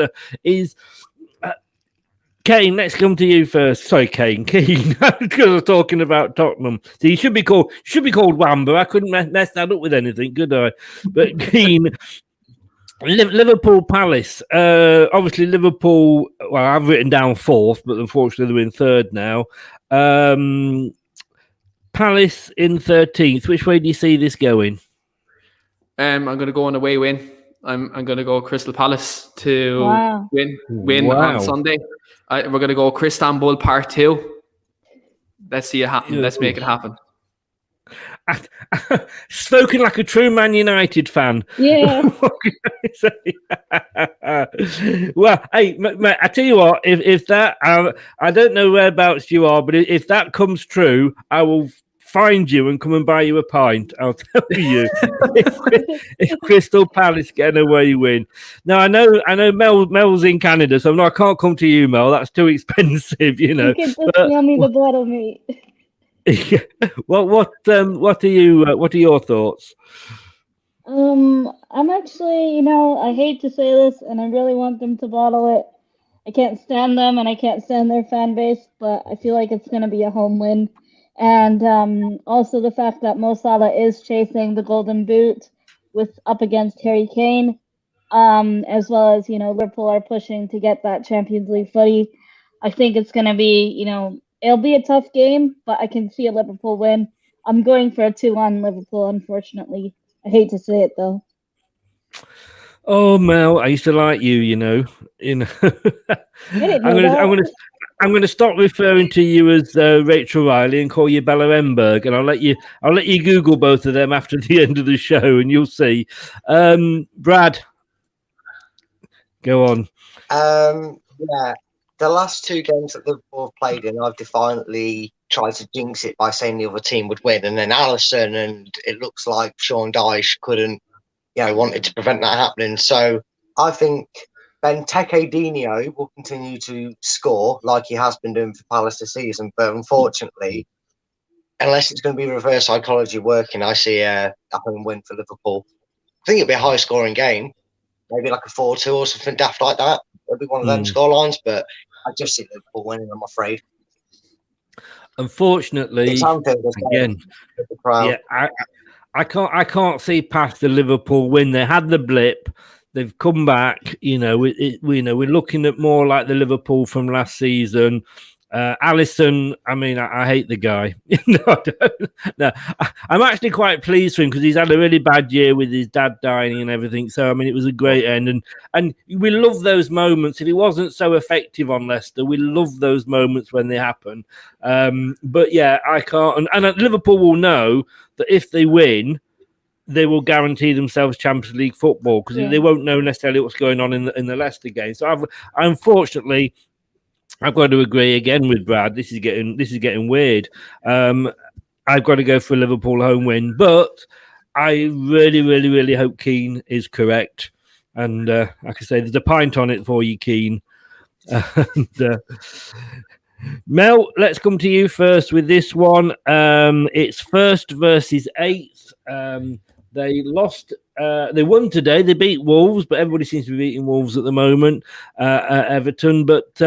Kane, let's come to you first. Sorry, Keane, because I was talking about Tottenham. So you should be called Wamba. I couldn't mess that up with anything, could I? But Keane, Liverpool Palace. Obviously, Liverpool. Well, I've written down fourth, but unfortunately they're in third now. Palace in 13th. Which way do you see this going? I'm going to go on a away win. I'm going to go Crystal Palace to win on Sunday. We're going to go Istanbul Part 2. Let's see it happen. Let's make it happen. Spoken like a true Man United fan. Yeah. What can I say? Well, hey, mate, I tell you what, if that, I don't know whereabouts you are, but if that comes true, I will find you and come and buy you a pint. I'll tell you. if Crystal Palace get an away win. Now I know Mel's in Canada, so I can't come to you, Mel. That's too expensive, you know. You can just mail me the bottle, mate. What are your thoughts? I'm actually, I hate to say this, and I really want them to bottle it. I can't stand them, and I can't stand their fan base, but I feel like it's going to be a home win. And also the fact that Mo Salah is chasing the Golden Boot up against Harry Kane, as well as, Liverpool are pushing to get that Champions League footy. I think it's going to be, it'll be a tough game, but I can see a Liverpool win. I'm going for a 2-1 Liverpool, unfortunately. I hate to say it, though. Oh, Mel, I used to like you, I'm going to stop referring to you as Rachel Riley and call you Bella Emberg, and I'll let you Google both of them after the end of the show, and you'll see. Brad, go on. Yeah, the last two games that Liverpool have played in, I've defiantly tried to jinx it by saying the other team would win, and then Alisson and it looks like Sean Dyche couldn't, wanted to prevent that happening. So I think Benteke Dino will continue to score like he has been doing for Palace this season, but unfortunately, unless it's going to be reverse psychology working, I see a home win for Liverpool. I think it'll be a high-scoring game, maybe like a 4-2 or something daft like that. It'll be one of them scorelines, but I just see Liverpool winning, I'm afraid. Unfortunately, again, yeah, I can't see past the Liverpool win. They had the blip. They've come back, we're looking at more like the Liverpool from last season. Alisson, I mean, I hate the guy. I'm actually quite pleased for him because he's had a really bad year with his dad dying and everything. So, I mean, it was a great end. And we love those moments. If he wasn't so effective on Leicester, we love those moments when they happen. But yeah, I can't. And Liverpool will know that if they win, they will guarantee themselves Champions League football because they won't know necessarily what's going on in the Leicester game. So unfortunately, I've got to agree again with Brad. This is getting weird. I've got to go for a Liverpool home win, but I really, really, really hope Keane is correct. And like I say, there's a pint on it for you, Keane. Mel, let's come to you first with this one. It's first versus eighth. They lost. They won today. They beat Wolves, but everybody seems to be beating Wolves at the moment. Everton, but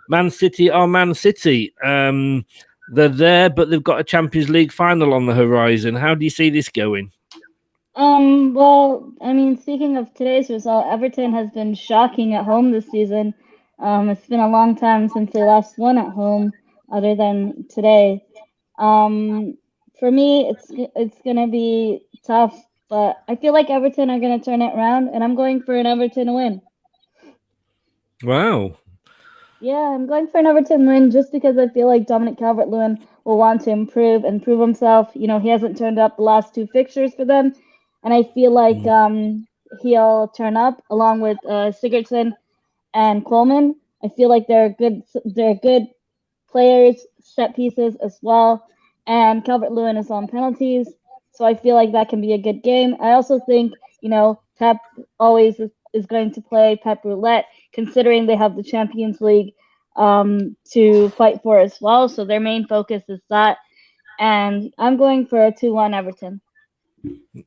Man City are Man City. They're there, but they've got a Champions League final on the horizon. How do you see this going? Well, I mean, speaking of today's result, Everton has been shocking at home this season. It's been a long time since they last won at home, other than today. For me, it's gonna be tough. But I feel like Everton are going to turn it around, and I'm going for an Everton win. Wow. Yeah, I'm going for an Everton win just because I feel like Dominic Calvert-Lewin will want to improve and prove himself. You know, he hasn't turned up the last 2 fixtures for them, and I feel like he'll turn up along with Sigurdsson and Coleman. I feel like they're good players, set pieces as well, and Calvert-Lewin is on penalties, so I feel like that can be a good game. I also think, Pep always is going to play Pep Roulette, considering they have the Champions League to fight for as well, so their main focus is that, and I'm going for a 2-1 Everton.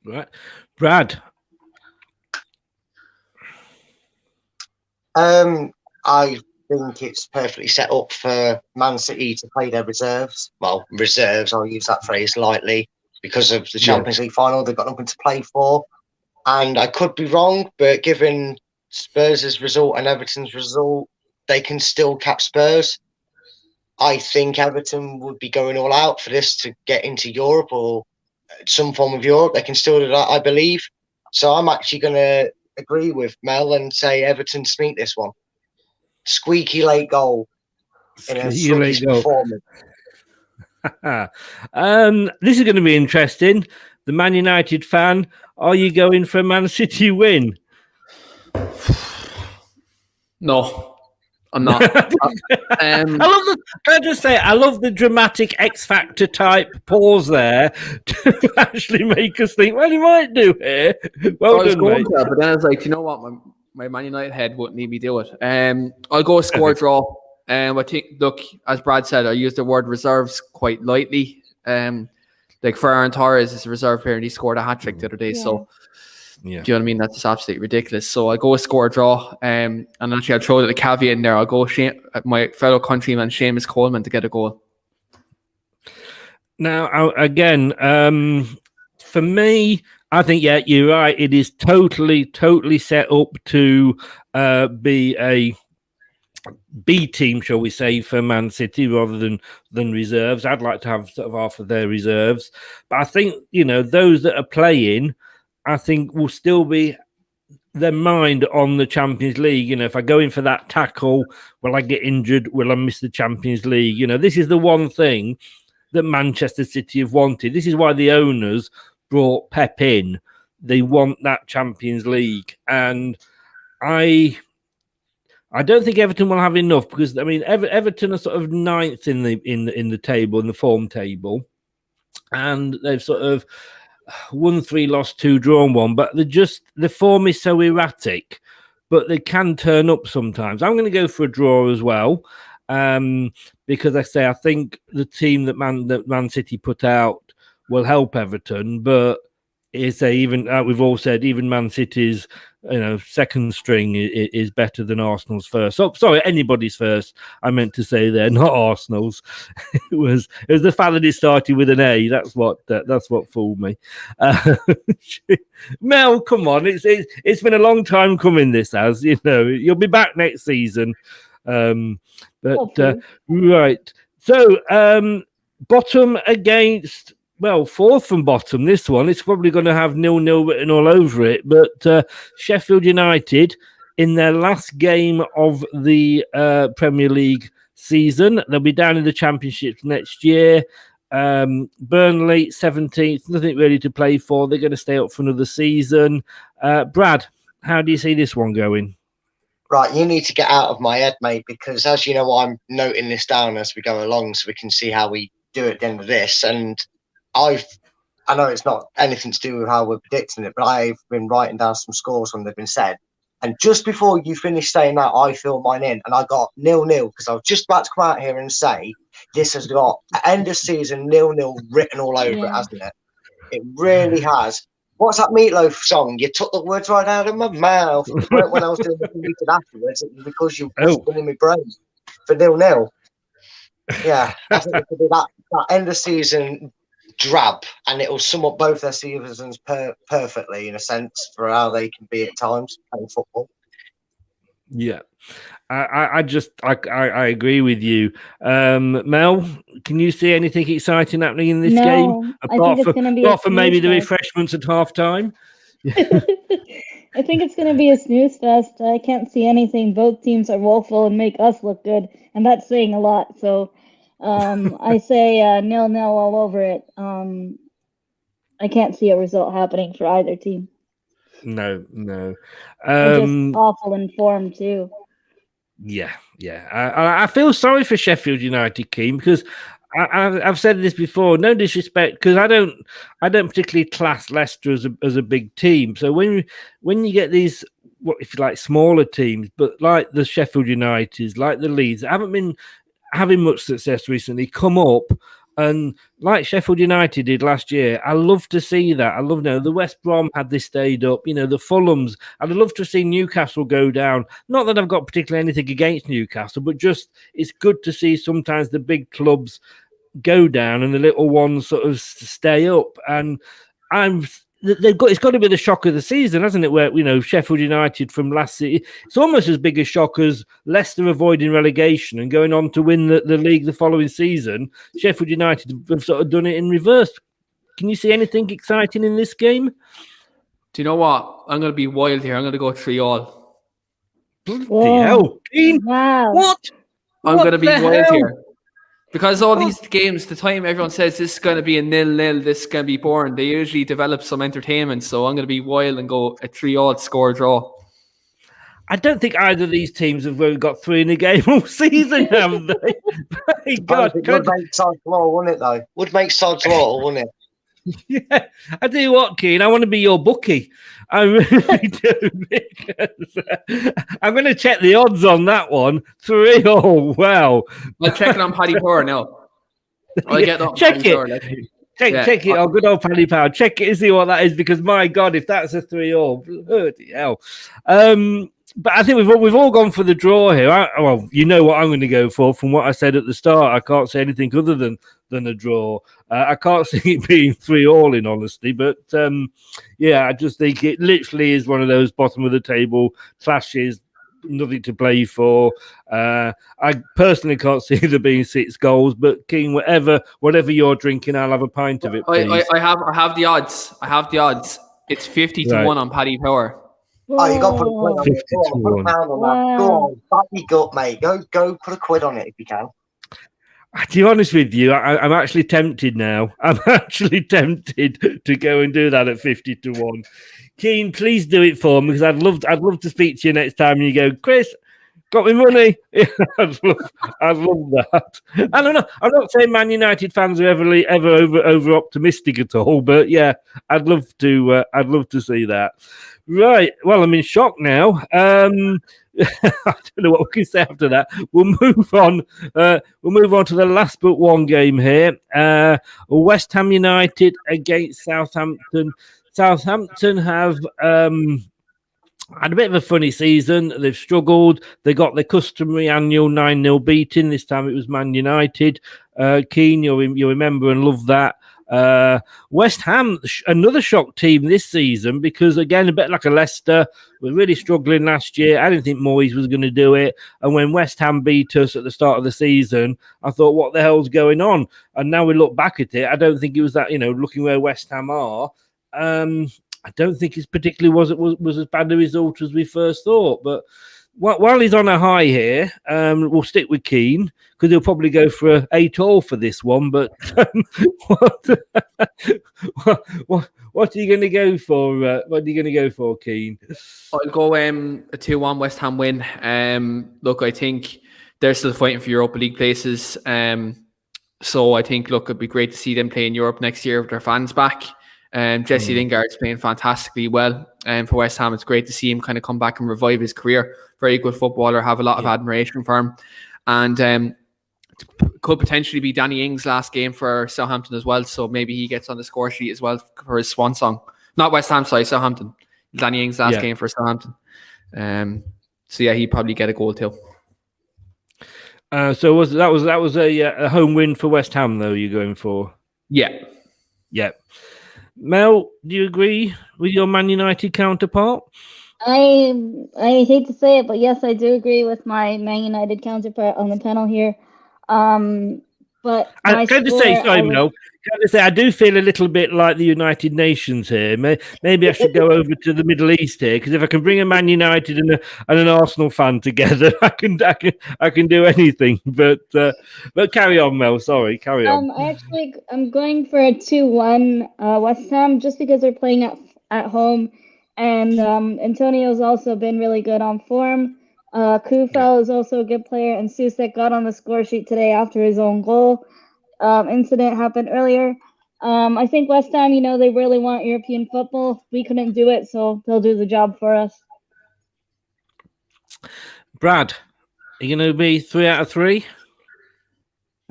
Right. Brad? I think it's perfectly set up for Man City to play their reserves. Well, reserves, I'll use that phrase lightly, because of the Champions League final. They've got nothing to play for. And I could be wrong, but given Spurs' result and Everton's result, they can still cap Spurs. I think Everton would be going all out for this to get into Europe or some form of Europe. They can still do that, I believe. So I'm actually going to agree with Mel and say Everton sneak this one. Squeaky late goal in a Swedish performance. This is going to be interesting. The Man United fan, are you going for a Man City win? No, I'm not. I love the dramatic X Factor type pause there to actually make us think, well, he might do here. Well done, mate. But then I was like, you know what, my Man United head wouldn't need me do it. I'll go score draw. I think, look, as Brad said, I use the word reserves quite lightly. Like Ferran Torres is a reserve player and he scored a hat-trick the other day. Yeah. So, do you know what I mean? That's just absolutely ridiculous. So I'll go score draw. And actually, I'll throw the caveat in there. I'll go my fellow countryman, Seamus Coleman, to get a goal. Now, again, for me, I think, you're right. It is totally set up to be a B team, shall we say, for Man City rather than reserves. I'd like to have sort of half of their reserves. But I think, those that are playing, I think will still be their mind on the Champions League. If I go in for that tackle, will I get injured? Will I miss the Champions League? This is the one thing that Manchester City have wanted. This is why the owners brought Pep in. They want that Champions League. And I don't think Everton will have enough because, I mean, Everton are sort of ninth in the table, in the form table. And they've sort of won 3, lost 2, drawn 1, but the form is so erratic, but they can turn up sometimes. I'm going to go for a draw as well, because I think the team that Man City put out will help Everton, but even we've all said, even Man City's second string is better than Arsenal's first. Oh, sorry, anybody's first. I meant to say there, not Arsenal's. it was the fact that it started with an A. That's what fooled me. Mel, come on, it's been a long time coming. This has, you'll be back next season. Right. So bottom against. Well, fourth from bottom, this one, it's probably going to have 0-0 written all over it. But Sheffield United, in their last game of the Premier League season, they'll be down in the Championship next year. Burnley, 17th, nothing really to play for. They're going to stay up for another season. Brad, how do you see this one going? Right, you need to get out of my head, mate, because as you know, I'm noting this down as we go along so we can see how we do at the end of this. And I know it's not anything to do with how we're predicting it, but I've been writing down some scores when they've been said. And just before you finished saying that, I filled mine in and I got 0-0 because I was just about to come out here and say this has got end of season 0-0 written all over it, hasn't it? It really has. What's that Meatloaf song? You took the words right out of my mouth. When I was doing the computer afterwards, it was because you were in my brain for 0-0. Yeah, I think it could be that end of season drab, and it'll sum up both their seasons perfectly in a sense for how they can be at times playing football. Yeah, I agree with you. Mel, can you see anything exciting happening in this game apart from maybe the refreshments at half time? I think it's going to be a snooze fest. I can't see anything. Both teams are woeful and make us look good, and that's saying a lot. So I say 0-0 all over it. I can't see a result happening for either team. No. They're just awful in form too. Yeah. I feel sorry for Sheffield United, Keane, because I've said this before. No disrespect, because I don't particularly class Leicester as a big team. So when you get these, what if you like, smaller teams, but like the Sheffield Uniteds, like the Leeds, haven't been having much success recently, come up. And like Sheffield United did last year, I love to see that. I love the West Brom had they stayed up, the Fulhams. I'd love to see Newcastle go down. Not that I've got particularly anything against Newcastle, but just it's good to see sometimes the big clubs go down and the little ones sort of stay up. And it's got to be the shock of the season, hasn't it? Where Sheffield United from last season, it's almost as big a shock as Leicester avoiding relegation and going on to win the league the following season. Sheffield United have sort of done it in reverse. Can you see anything exciting in this game? Do you know what? I'm going to be wild here. I'm going to go 3-3. Bloody hell, Keane! Wow! What? I'm going to be wild hell? here. Because all these games, the time everyone says this is going to be a 0-0, this is going to be boring, they usually develop some entertainment. So I'm going to be wild and go a 3-3 score draw. I don't think either of these teams have really got 3 in a game all season, have they? My God, it would make sod's law, wouldn't it, though? Would make sod's law, wouldn't it? Yeah, I tell you what, Keane, I want to be your bookie. I really do, because I'm going to check the odds on that one. 3-0, wow. I'll check it on Paddy Power now. Check it. Check it on good old Paddy Power. Check it and see what that is, because my God, if that's a 3-0, bloody hell. But I think we've all gone for the draw here. Well, you know what I'm going to go for from what I said at the start. I can't say anything other than a draw. I can't see it being 3-3 in honesty, but I just think it literally is one of those bottom of the table clashes, nothing to play for. I personally can't see there being 6 goals, but King, whatever you're drinking, I'll have a pint of it, please. I have the odds. It's 50-1 on Paddy Power. Oh, you got to put a pound on that. Go on, back your gut, mate. Go put a quid on it if you can. To be honest with you, I'm actually tempted now. I'm actually tempted to go and do that at 50-1. Keane, please do it for me, because I'd love to speak to you next time and you go, Chris, got me money. I'd love that. And I'm not saying Man United fans are ever over optimistic at all, but yeah, I'd love to see that. Right. Well, I'm in shock now. I don't know what we can say after that. We'll move on. We'll move on to the last but one game here. West Ham United against Southampton. Southampton have had a bit of a funny season. They've struggled. They got their customary annual 9-0 beating. This time it was Man United. Keane, you'll remember and love that. West Ham, another shock team this season, because again, a bit like a Leicester, we're really struggling last year. I didn't think Moyes was going to do it. And when West Ham beat us at the start of the season, I thought, what the hell's going on? And now we look back at it, I don't think it was that, looking where West Ham are, I don't think it's particularly was as bad a result as we first thought. But while he's on a high here, we'll stick with Keane, because he'll probably go for a 8-8 for this one. But what are you going to go for? What are you going to go for, Keane? I'll go a 2-1 West Ham win. Look, I think they're still fighting for Europa League places. So I think, look, it'd be great to see them play in Europe next year with their fans back. Jesse Lingard's playing fantastically well. For West Ham, it's great to see him kind of come back and revive his career. Very good footballer, have a lot of admiration for him. And could potentially be Danny Ings' last game for Southampton as well. So maybe he gets on the score sheet as well for his swan song. Not West Ham, sorry, Southampton. Danny Ings' last game for Southampton. So yeah, he'd probably get a goal too. So that was a home win for West Ham, though, you're going for? Yeah. Mel, do you agree with your Man United counterpart? I hate to say it, but yes, I do agree with my Man United counterpart on the panel here. But I can just say, sorry, Mel, Can I say, I do feel a little bit like the United Nations here. Maybe I should go over to the Middle East here, because if I can bring a Man United and an Arsenal fan together, I can do anything. But carry on, Mel. Sorry, carry on. I'm going for a 2-1 West Ham, just because they're playing at home, and Antonio's also been really good on form. Kufel is also a good player, and Susek got on the score sheet today after his own goal. Incident happened earlier. I think West Ham, they really want European football. We couldn't do it, so they'll do the job for us. Brad, are you going to be 3 out of 3?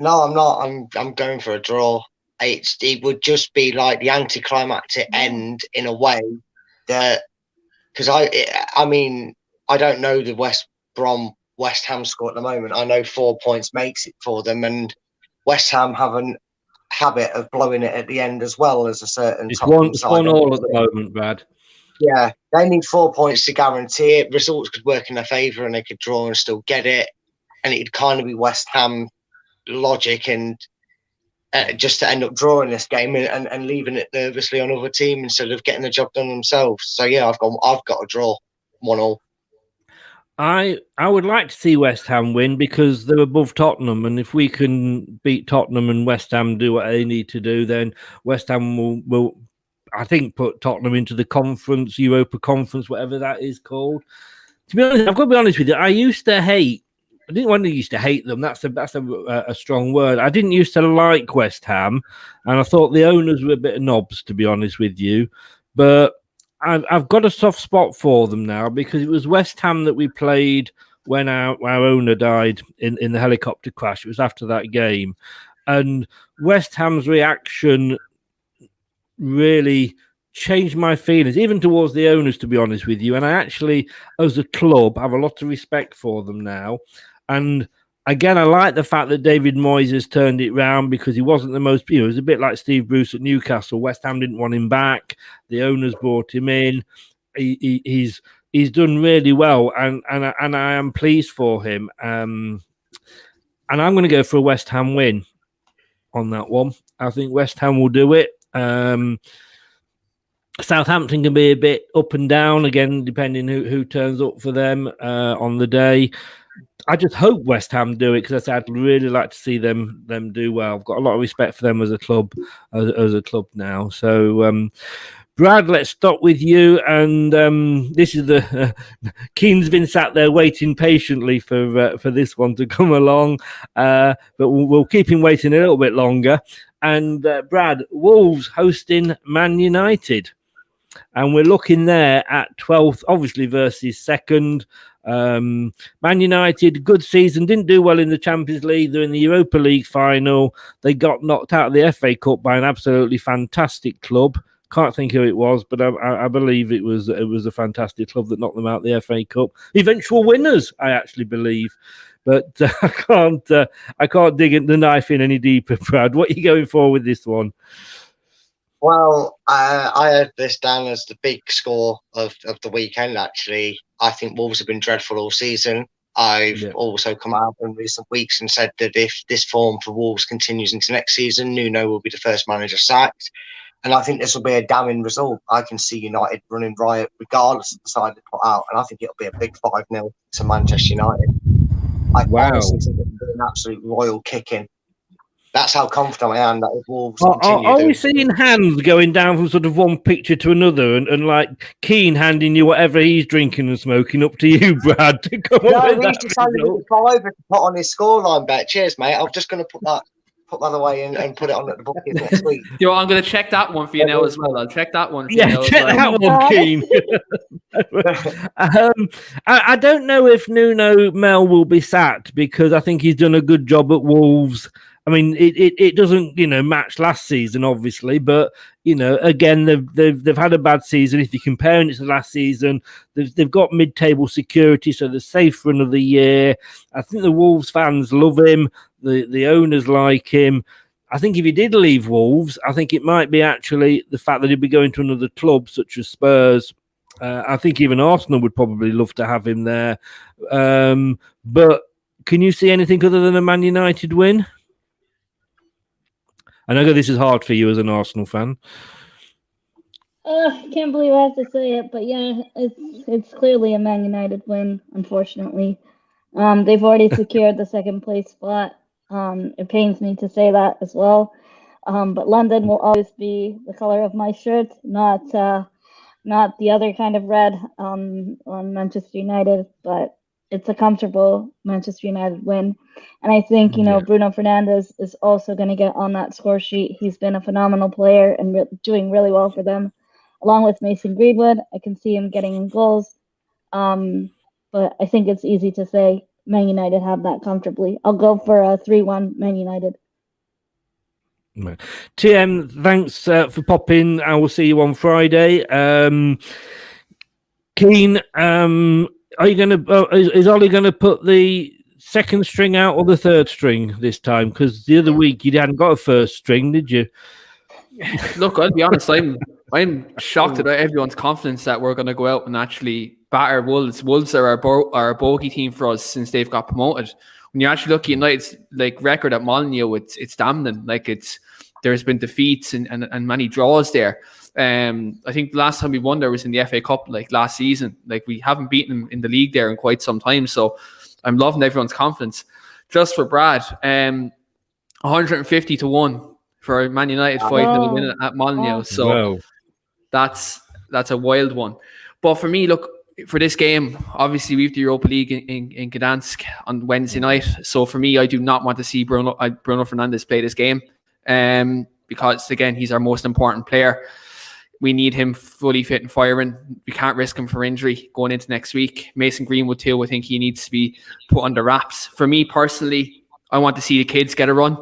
No, I'm not. I'm going for a draw. It would just be like the anticlimactic end in a way that, because I mean, I don't know the West Ham score at the moment. I know 4 points makes it for them, and West Ham have a habit of blowing it at the end as well as a certain It's top one all at the moment, Brad. Yeah, they need 4 points to guarantee it. Results could work in their favour and they could draw and still get it. And it'd kind of be West Ham logic and just to end up drawing this game and leaving it nervously on other team instead of getting the job done themselves. So yeah, I've got a draw 1-1. I would like to see West Ham win because they're above Tottenham, and if we can beat Tottenham and West Ham do what they need to do, then West Ham will I think, put Tottenham into the conference, Europa Conference, whatever that is called. To be honest, I've got to be honest with you. I used to hate them. That's a strong word. I didn't used to like West Ham, and I thought the owners were a bit of knobs, to be honest with you. But I've got a soft spot for them now because it was West Ham that we played when our owner died in the helicopter crash. It was after that game. And West Ham's reaction really changed my feelings, even towards the owners, to be honest with you. And I actually, as a club, have a lot of respect for them now. And again, I like the fact that David Moyes has turned it round because he wasn't the most, it was a bit like Steve Bruce at Newcastle. West Ham didn't want him back. The owners brought him in. He's done really well, and I am pleased for him. And I'm going to go for a West Ham win on that one. I think West Ham will do it. Southampton can be a bit up and down again, depending who turns up for them on the day. I just hope West Ham do it because I'd really like to see them do well. I've got a lot of respect for them as a club, as a club now. So, Brad, let's start with you. And this is Keane's been sat there waiting patiently for this one to come along, but we'll keep him waiting a little bit longer. And Brad, Wolves hosting Man United. And we're looking there at 12th, obviously, versus 2nd. Man United, good season, didn't do well in the Champions League. They're in the Europa League final. They got knocked out of the FA Cup by an absolutely fantastic club. Can't think who it was, but I believe it was a fantastic club that knocked them out of the FA Cup. Eventual winners, I actually believe. But I can't dig the knife in any deeper, Brad. What are you going for with this one? Well, I had this down as the big score of the weekend, actually. I think Wolves have been dreadful all season. I've also come out in recent weeks and said that if this form for Wolves continues into next season, Nuno will be the first manager sacked. And I think this will be a damning result. I can see United running riot regardless of the side they put out. And I think it'll be a big 5-0 to Manchester United. I honestly think it'll be an absolute royal kicking. That's how confident I am that if Wolves continue. Are we seeing hands going down from sort of one picture to another and like Keane handing you whatever he's drinking and smoking up to you, Brad? To come he's decided to put on his scoreline bet. Cheers, mate. I'm just going to put that away and put it on at the bookies next week. Yo, I'm going to check that one for you now as well. I'll check that one for you now check as well. that one, Keane. I don't know if Nuno Mel will be sacked because I think he's done a good job at Wolves. I mean, it doesn't, match last season, obviously, but, again, they've had a bad season. If you're comparing it to last season, they've got mid-table security, so they're safe for another year. I think the Wolves fans love him. The owners like him. I think if he did leave Wolves, I think it might be actually the fact that he'd be going to another club such as Spurs. I think even Arsenal would probably love to have him there. But can you see anything other than a Man United win? And I know this is hard for you as an Arsenal fan. I can't believe I have to say it, but yeah, it's clearly a Man United win, unfortunately. They've already secured the second place spot. It pains me to say that as well. But London will always be the color of my shirt, not the other kind of red on Manchester United, but it's a comfortable Manchester United win. And I think, Bruno Fernandes is also going to get on that score sheet. He's been a phenomenal player and doing really well for them. Along with Mason Greenwood, I can see him getting in goals. But I think it's easy to say Man United have that comfortably. I'll go for a 3-1 Man United. TM, thanks for popping. I will see you on Friday. Keane, are you going to? Is Ollie going to put the second string out or the third string this time? Because the other week you hadn't got a first string, did you? Look, I'll be honest. I'm shocked about everyone's confidence that we're going to go out and actually batter Wolves. Wolves are a bogey team for us since they've got promoted. When you actually look at United's record at Molyneux, it's damning. There's been defeats and many draws there. I think the last time we won there was in the FA Cup last season. We haven't beaten them in the league there in quite some time. So I'm loving everyone's confidence. Just for Brad, 150 to 1 for Man United 5-0 win at Molyneux. So that's a wild one. But for me, look, for this game, obviously we have the Europa League in Gdansk on Wednesday night. So for me, I do not want to see Bruno Fernandes play this game. Because again, he's our most important player. We need him fully fit and firing. We can't risk him for injury going into next week. Mason Greenwood too, I think he needs to be put under wraps. For me personally, I want to see the kids get a run.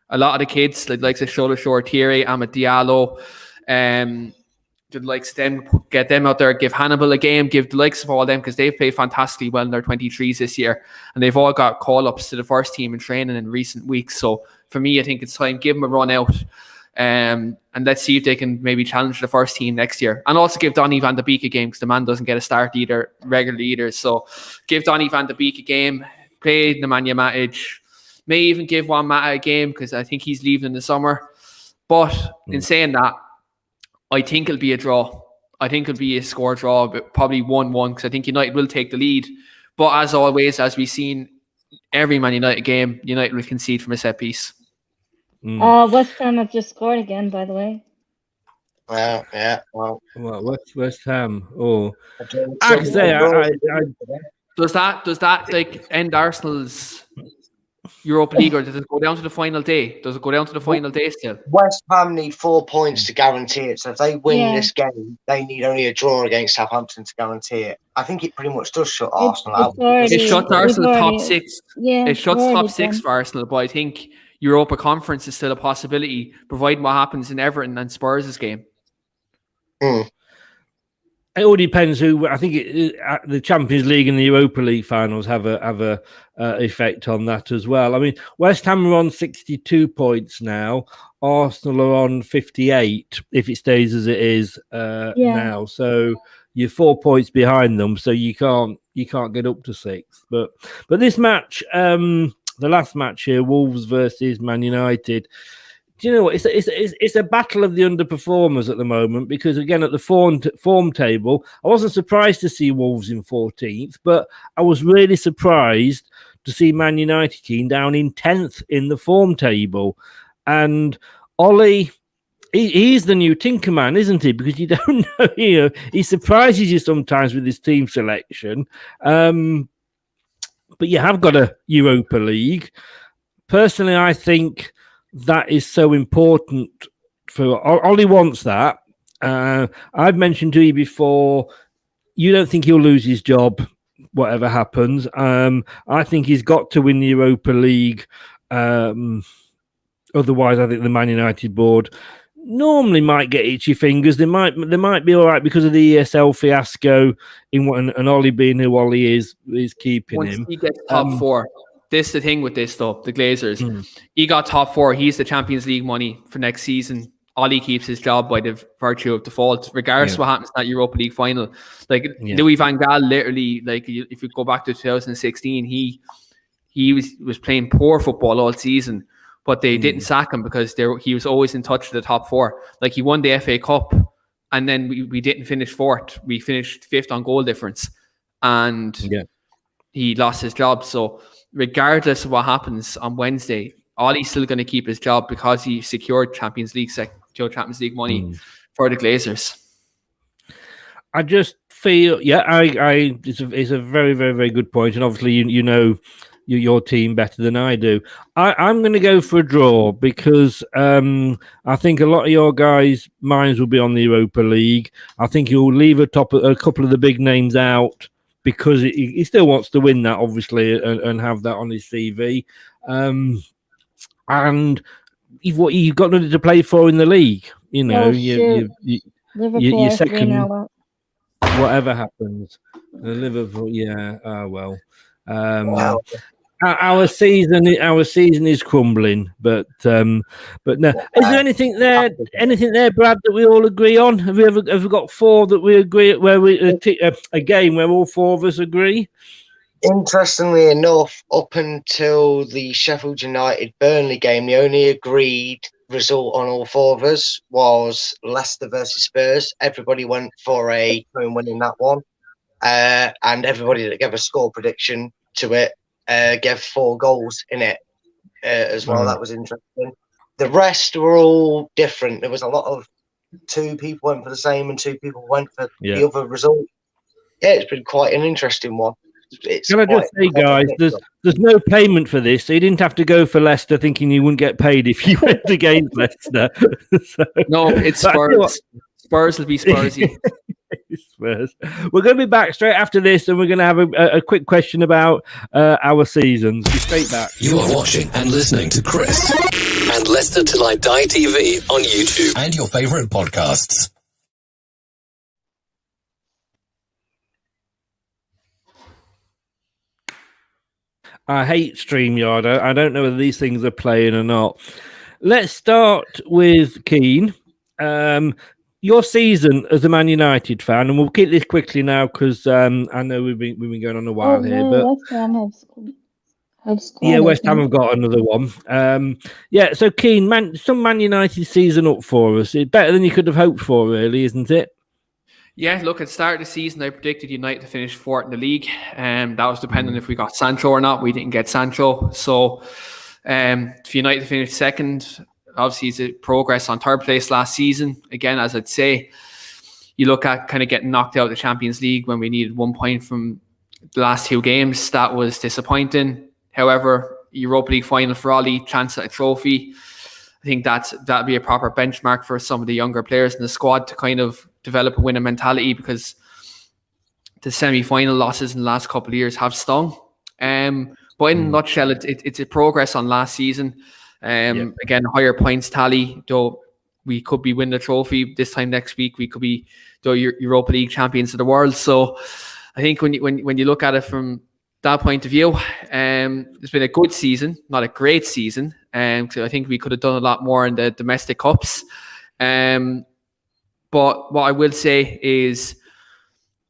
A lot of the kids, like Shola Shore, Thierry, Amad Diallo, the likes of them, get them out there, give Hannibal a game, give the likes of all them, because they've played fantastically well in their 23s this year, and they've all got call-ups to the first team in training in recent weeks. So for me, I think it's time, give them a run out, and let's see if they can maybe challenge the first team next year. And also give Donny van de Beek a game, because the man doesn't get a start regularly either. So give Donny van de Beek a game, play Nemanja Matic, may even give Juan Mata a game, because I think he's leaving in the summer. But in saying that, I think it'll be a draw. I think it'll be a score draw, but probably 1-1, because I think United will take the lead. But as always, as we've seen every Man United game, United will concede from a set piece. West Ham have just scored again, by the way. Well, yeah. Well, West Ham. Oh, does that end Arsenal's Europa League, or does it go down to the final day? Does it go down to the final day still? West Ham need 4 points to guarantee it. So if they win this game, they need only a draw against Southampton to guarantee it. I think it pretty much does shut Arsenal out. It shuts Arsenal top 6. Yeah, it shuts top 6 for Arsenal, but I think Europa Conference is still a possibility, providing what happens in Everton and Spurs' game. It all depends who. I think the Champions League and the Europa League finals have a effect on that as well. I mean, West Ham are on 62 points now. Arsenal are on 58 if it stays as it is now. So you're 4 points behind them. So you can't get up to 6. But this match, the last match here, Wolves versus Man United. Do you know what? It's a battle of the underperformers at the moment, because again, at the form table, I wasn't surprised to see Wolves in 14th, but I was really surprised to see Man United Keane down in 10th in the form table. And Ollie, he's the new Tinkerman, isn't he? Because you don't know, he surprises you sometimes with his team selection. But you have got a Europa League. Personally, I think that is so important for Ollie wants that. I've mentioned to you before, you don't think he'll lose his job, whatever happens. I think he's got to win the Europa League. Otherwise, I think the Man United board normally might get itchy fingers. They might be all right because of the ESL fiasco and Ollie being who Ollie is keeping him. Once he gets top 4. This is the thing with this, though, the Glazers. He got top 4. He's the Champions League money for next season. Ollie keeps his job by the virtue of default, regardless of what happens in that Europa League final. Louis van Gaal, literally, if you go back to 2016, he was playing poor football all season. but they didn't sack him because he was always in touch with the top four. Like, he won the FA Cup, and then we didn't finish fourth. We finished fifth on goal difference, and he lost his job. So regardless of what happens on Wednesday, Ollie's still going to keep his job because he secured Champions League money for the Glazers. I just feel, it's a very, very, very good point. And obviously, you know your team better than I do. I'm going to go for a draw because I think a lot of your guys' minds will be on the Europa League. I think he'll leave a couple of the big names out because he still wants to win that, obviously, and have that on his CV. And you've got nothing to play for in the league. You know, Liverpool you're second. 3-0 up. Whatever happens, Liverpool. Our season is crumbling, but no. Is there anything there, Brad, that we all agree on? Have we ever got four that we agree where a game where all four of us agree? Interestingly enough, up until the Sheffield United Burnley game, the only agreed result on all four of us was Leicester versus Spurs. Everybody went for a home win in that one, and everybody that gave a score prediction to it gave 4 goals in it as well. That was interesting. The rest were all different. There was a lot of 2 people went for the same and 2 people went for the other result. Yeah, it's been quite an interesting one. Can I just say, guys, there's no payment for this. So you didn't have to go for Leicester thinking you wouldn't get paid if you went against Leicester. No, it's Spurs. Spurs will be Spursy. Spurs. We're going to be back straight after this, and we're going to have a quick question about our seasons. Be straight back. You are watching and listening to Chris and Leicester Till I Die TV on YouTube and your favourite podcasts. I hate StreamYard. I don't know whether these things are playing or not. Let's start with Keane. Your season as a Man United fan, and we'll keep this quickly now because I know we've been going on a while here. But West Ham have scored. Yeah, West Ham have got another one. So Keane, some Man United season up for us. It's better than you could have hoped for, really, isn't it? Yeah, look, at the start of the season, I predicted United to finish 4th in the league. That was depending if we got Sancho or not. We didn't get Sancho. So for United to finish 2nd, obviously it's a progress on 3rd place last season. Again, as I'd say, you look at kind of getting knocked out of the Champions League when we needed 1 point from the last 2 games. That was disappointing. However, Europa League final for Ollie, chance at a trophy. I think that'd be a proper benchmark for some of the younger players in the squad to kind of develop a winning mentality, because the semi-final losses in the last couple of years have stung. But in a nutshell, it's a progress on last season. Again, higher points tally, though we could be winning the trophy this time next week. We could be Europa League champions of the world. So I think when you look at it from that point of view, it's been a good season, not a great season. I think we could have done a lot more in the domestic cups. But what I will say is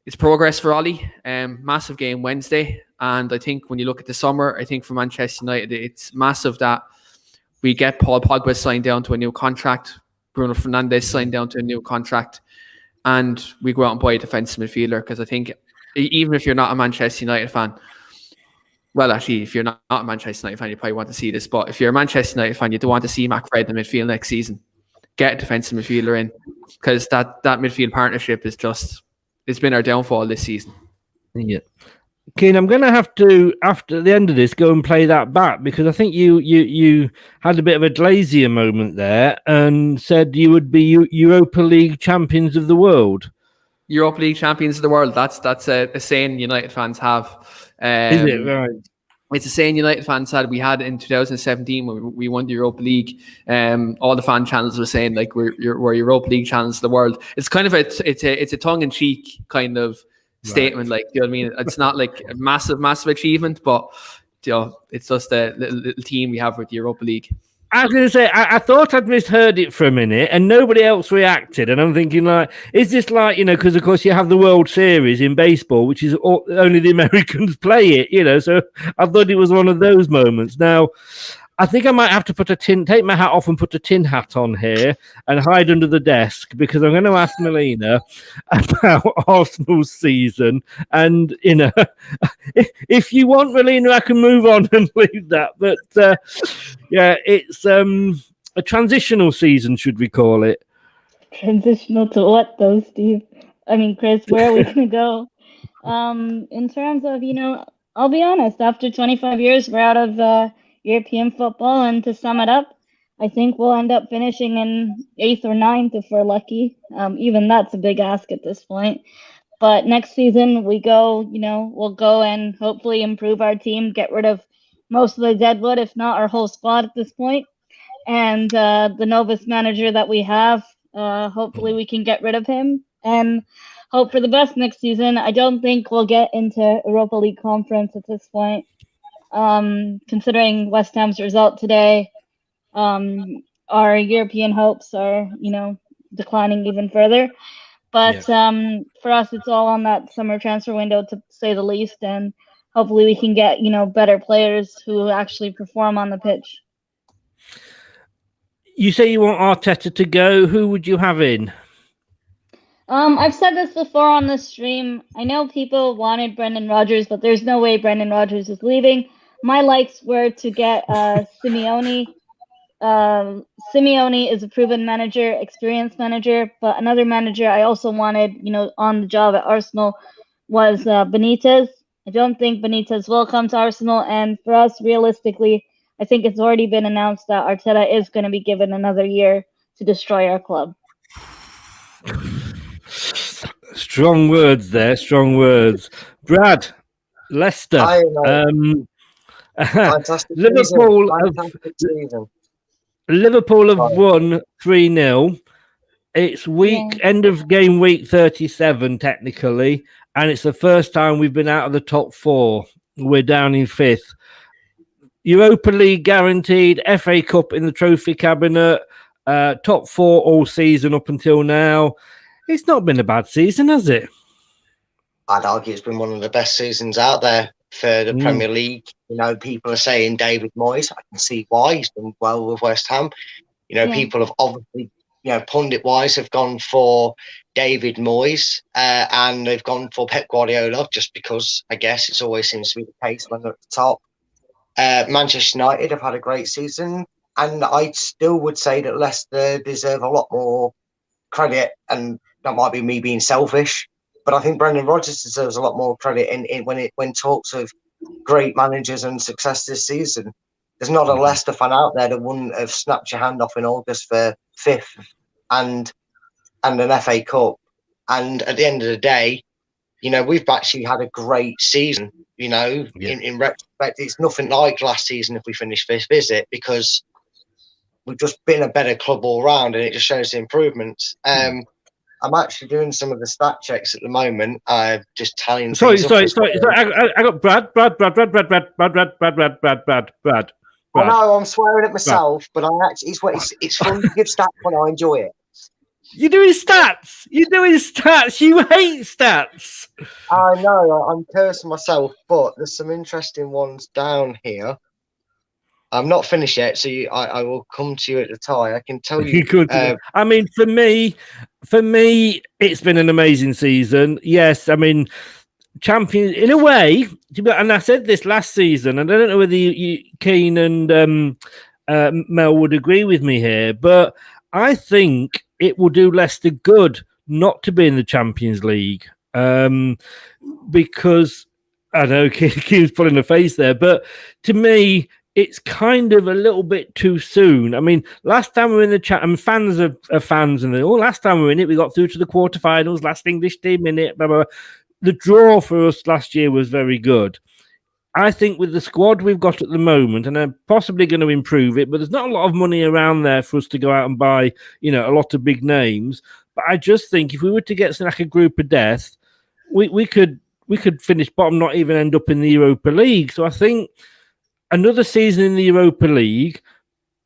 it's progress for Ollie. Massive game Wednesday. And I think when you look at the summer, I think for Manchester United, it's massive that we get Paul Pogba signed down to a new contract, Bruno Fernandes signed down to a new contract, and we go out and buy a defensive midfielder. Because I think even if you're not a Manchester United fan, well, actually, if you're not a Manchester United fan, you probably want to see this. But if you're a Manchester United fan, you don't want to see McFred in the midfield next season. Get a defensive midfielder in, because that midfield partnership is it's been our downfall this season. Yeah. Keane, I'm going to have to, after the end of this, go and play that back, because I think you had a bit of a Glazier moment there and said you would be Europa League champions of the world. Europa League champions of the world. That's a saying United fans have. Is it right? It's a saying United fans had. We had in 2017 when we won the Europa League. All the fan channels were saying like we're Europa League champions of the world. It's kind of it's a tongue in cheek kind of statement, like, you know what I mean? It's not like a massive achievement, but it's just a little team we have with the Europa League. I was going to say, I thought I'd misheard it for a minute and nobody else reacted. And I'm thinking, like, is this like, because of course you have the World Series in baseball, which is only the Americans play it, so I thought it was one of those moments. Now, I think I might have to take my hat off and put a tin hat on here and hide under the desk, because I'm going to ask Melina about Arsenal's season. And, if you want, Melina, I can move on and leave that. But, yeah, it's a transitional season, should we call it? Transitional to what, though, Steve? I mean, Chris, where are we going to go? In terms of, I'll be honest, after 25 years, we're out of European football. And to sum it up, I think we'll end up finishing in 8th or 9th if we're lucky. Even that's a big ask at this point. But next season, we'll go and hopefully improve our team, get rid of most of the deadwood, if not our whole squad at this point. And the novice manager that we have, hopefully we can get rid of him and hope for the best next season. I don't think we'll get into Europa League conference at this point. Considering West Ham's result today, our European hopes are, declining even further. But for us, it's all on that summer transfer window, to say the least, and hopefully we can get, better players who actually perform on the pitch. You say you want Arteta to go. Who would you have in? I've said this before on the stream. I know people wanted Brendan Rodgers, but there's no way Brendan Rodgers is leaving. My likes were to get Simeone. Simeone is a proven manager, experienced manager, but another manager I also wanted, on the job at Arsenal was Benitez. I don't think Benitez will come to Arsenal, and for us, realistically, I think it's already been announced that Arteta is going to be given another year to destroy our club. Strong words there, strong words. Brad, Leicester. Fantastic Liverpool. season. Liverpool have won 3-0. It's end of game week 37, technically, and it's the first time we've been out of the top 4. We're down in 5th. Europa League guaranteed, FA Cup in the trophy cabinet, top 4 all season up until now. It's not been a bad season, has it? I'd argue it's been one of the best seasons out there for the Premier League. People are saying David Moyes. I can see why. He's done well with West Ham. People have obviously, pundit-wise, have gone for David Moyes and they've gone for Pep Guardiola, just because, I guess, it always seems to be the case when they're at the top. Manchester United have had a great season, and I still would say that Leicester deserve a lot more credit, and that might be me being selfish, but I think Brendan Rodgers deserves a lot more credit when talks of great managers and success this season. There's not a Leicester fan out there that wouldn't have snapped your hand off in August for 5th and an FA Cup. And at the end of the day, we've actually had a great season. In retrospect, it's nothing like last season if we finish 5th, is it? Because we've just been a better club all round, and it just shows the improvements. I'm actually doing some of the stat checks at the moment. Just telling. Sorry. I got Brad. I know I'm swearing at myself, but it's fun to give stats when I enjoy it. You're doing stats. You hate stats. I know. I'm cursing myself, but there's some interesting ones down here. I'm not finished yet, so I will come to you at the tie. I can tell you. I mean, for me, it's been an amazing season. Yes, I mean, champions in a way. And I said this last season, and I don't know whether Keane and Mel would agree with me here, but I think it will do Leicester good not to be in the Champions League, because I know Keane's pulling a face there, but to me, it's kind of a little bit too soon. I mean, last time we were in the chat, and fans are fans, and last time we were in it, we got through to the quarterfinals, last English team in it, blah, blah, blah. The draw for us last year was very good. I think with the squad we've got at the moment, and I'm possibly going to improve it, but there's not a lot of money around there for us to go out and buy, a lot of big names. But I just think if we were to get like a group of death, we could finish bottom, not even end up in the Europa League. So I think another season in the Europa League,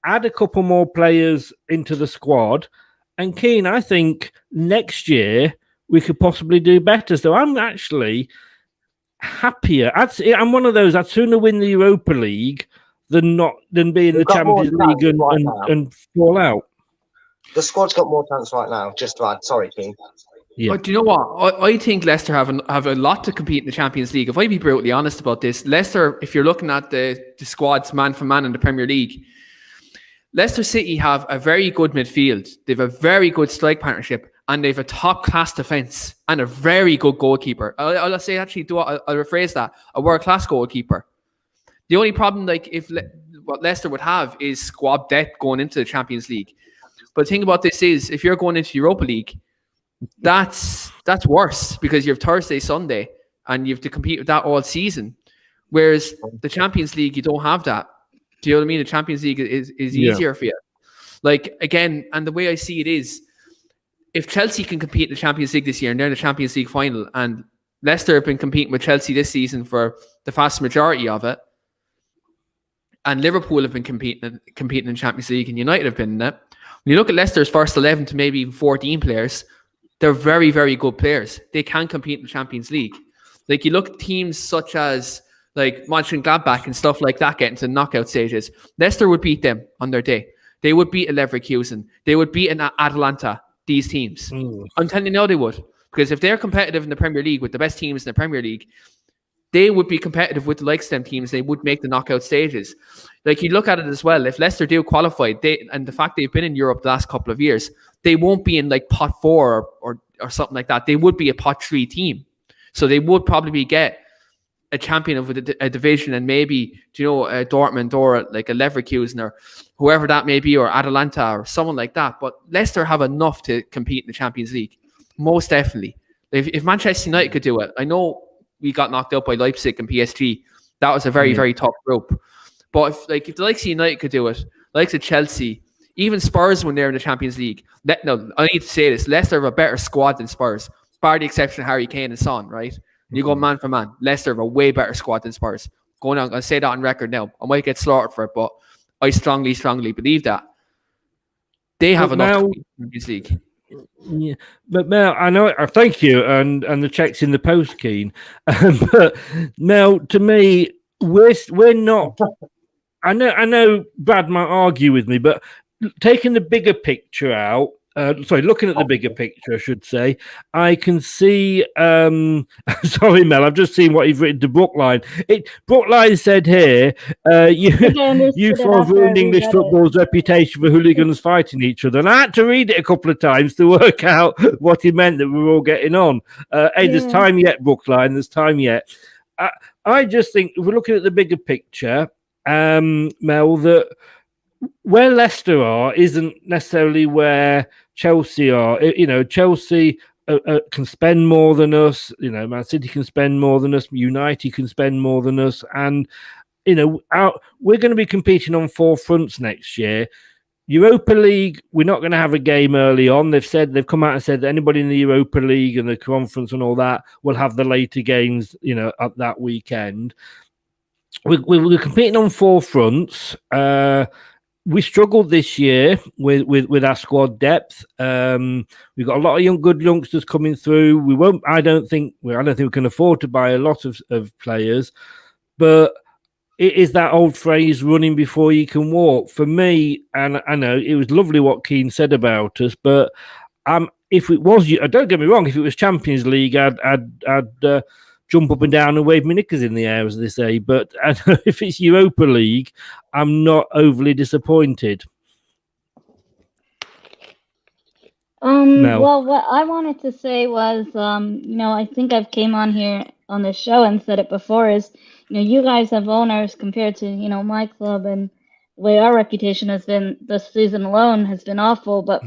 add a couple more players into the squad, and Keane, I think next year we could possibly do better. So I'm actually happier. I'm one of those. I'd sooner win the Europa League than being the They've got more Champions League chance right now. and fall out. The squad's got more chance right now. Just to add, sorry, Keane. Yeah. Do you know what? I think Leicester have a lot to compete in the Champions League. If I be brutally honest about this, Leicester, if you're looking at the squads man for man in the Premier League, Leicester City have a very good midfield. They have a very good strike partnership, and they have a top-class defence and a very good goalkeeper. I'll say, actually, I'll rephrase that, a world-class goalkeeper. The only problem, what Leicester would have is squad depth going into the Champions League. But the thing about this is, if you're going into Europa League, that's worse, because you have Thursday, Sunday, and you have to compete with that all season. Whereas the Champions League, you don't have that. Do you know what I mean? The Champions League is easier for you. Again, and the way I see it is, if Chelsea can compete in the Champions League this year and they're in the Champions League final, and Leicester have been competing with Chelsea this season for the vast majority of it, and Liverpool have been competing in Champions League, and United have been in it. When you look at Leicester's first 11 to maybe even 14 players, they're very, very good players. They can compete in the Champions League. You look at teams such as Mönchengladbach and stuff like that getting to knockout stages. Leicester would beat them on their day. They would beat a Leverkusen. They would beat an Atalanta, these teams. I'm telling you now they would. Because if they're competitive in the Premier League with the best teams in the Premier League, they would be competitive with the likes of them teams. They would make the knockout stages. You look at it as well. If Leicester do qualify, and the fact they've been in Europe the last couple of years, they won't be in pot 4 or something like that. They would be a pot 3 team. So they would probably get a champion of a division, and maybe, a Dortmund or a Leverkusen or whoever that may be, or Atalanta or someone like that. But Leicester have enough to compete in the Champions League. Most definitely. If Manchester United could do it, I know we got knocked out by Leipzig and PSG. That was a very, very tough group. But if the likes of United could do it, likes of Chelsea, even Spurs when they're in the Champions League. I need to say this. Leicester have a better squad than Spurs, bar the exception of Harry Kane and Son, right? You go man for man. Leicester have a way better squad than Spurs. I'm going to say that on record now. I might get slaughtered for it, but I strongly, strongly believe that. They have enough to beat the Champions League. Yeah, but Mel, I know. Thank you, and the check's in the post, Keane. But Mel, to me, we're not. I know. Brad might argue with me, but taking the bigger picture out. Looking at the bigger picture, I should say, I can see. Sorry, Mel, I've just seen what you've written to Brookline. Brookline said here, you thought ruined English football's reputation for hooligans fighting each other. And I had to read it a couple of times to work out what he meant that we were all getting on. There's time yet, Brookline. There's time yet. I just think if we're looking at the bigger picture, Mel, that where Leicester are isn't necessarily where Chelsea are. Chelsea can spend more than us. Man City can spend more than us. United can spend more than us. And, we're going to be competing on 4 fronts next year. Europa League, we're not going to have a game early on. They've come out and said that anybody in the Europa League and the conference and all that will have the later games, at that weekend. We're competing on 4 fronts. We struggled this year with our squad depth. We've got a lot of good youngsters coming through. I don't think we can afford to buy a lot of players, but it is that old phrase, running before you can walk. For me, and I know it was lovely what Keane said about us, but if it was, don't get me wrong, if it was Champions League, I'd jump up and down and wave my knickers in the air, as they say. But if it's Europa League, I'm not overly disappointed. No. Well, what I wanted to say was, I think I've came on here on the show and said it before, is, you guys have owners compared to, my club, and the way our reputation has been this season alone has been awful. But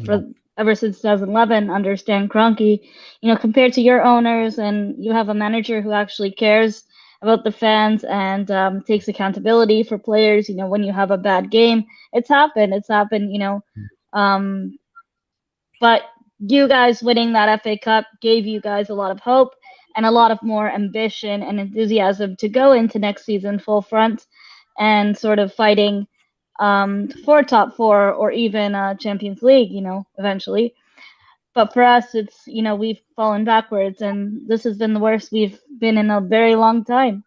ever since 2011 under Stan Kroenke, compared to your owners, and you have a manager who actually cares about the fans and takes accountability for players. When you have a bad game, it's happened. But you guys winning that FA Cup gave you guys a lot of hope and a lot of more ambition and enthusiasm to go into next season full front and sort of fighting for top 4 or even Champions League, eventually. But for us, it's, we've fallen backwards, and this has been the worst we've been in a very long time.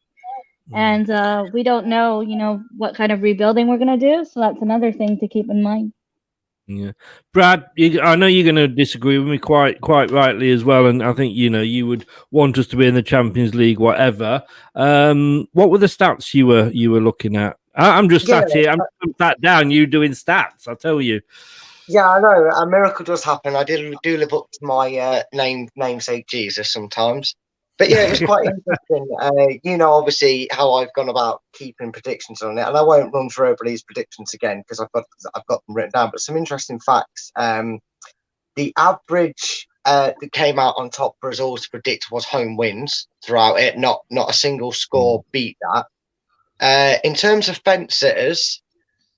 And we don't know, what kind of rebuilding we're going to do. So that's another thing to keep in mind. Yeah, Brad, I know you're going to disagree with me quite rightly as well, and I think you would want us to be in the Champions League, whatever. What were the stats you were looking at? I'm just sat here. I'm sat down. You doing stats? I tell you. Yeah, I know a miracle does happen. I do live up to my namesake Jesus sometimes. But yeah, it was quite interesting. Obviously how I've gone about keeping predictions on it, and I won't run through everybody's predictions again because I've got them written down. But some interesting facts. The average that came out on top for us all to predict was home wins throughout it. Not a single score beat that. In terms of fence sitters,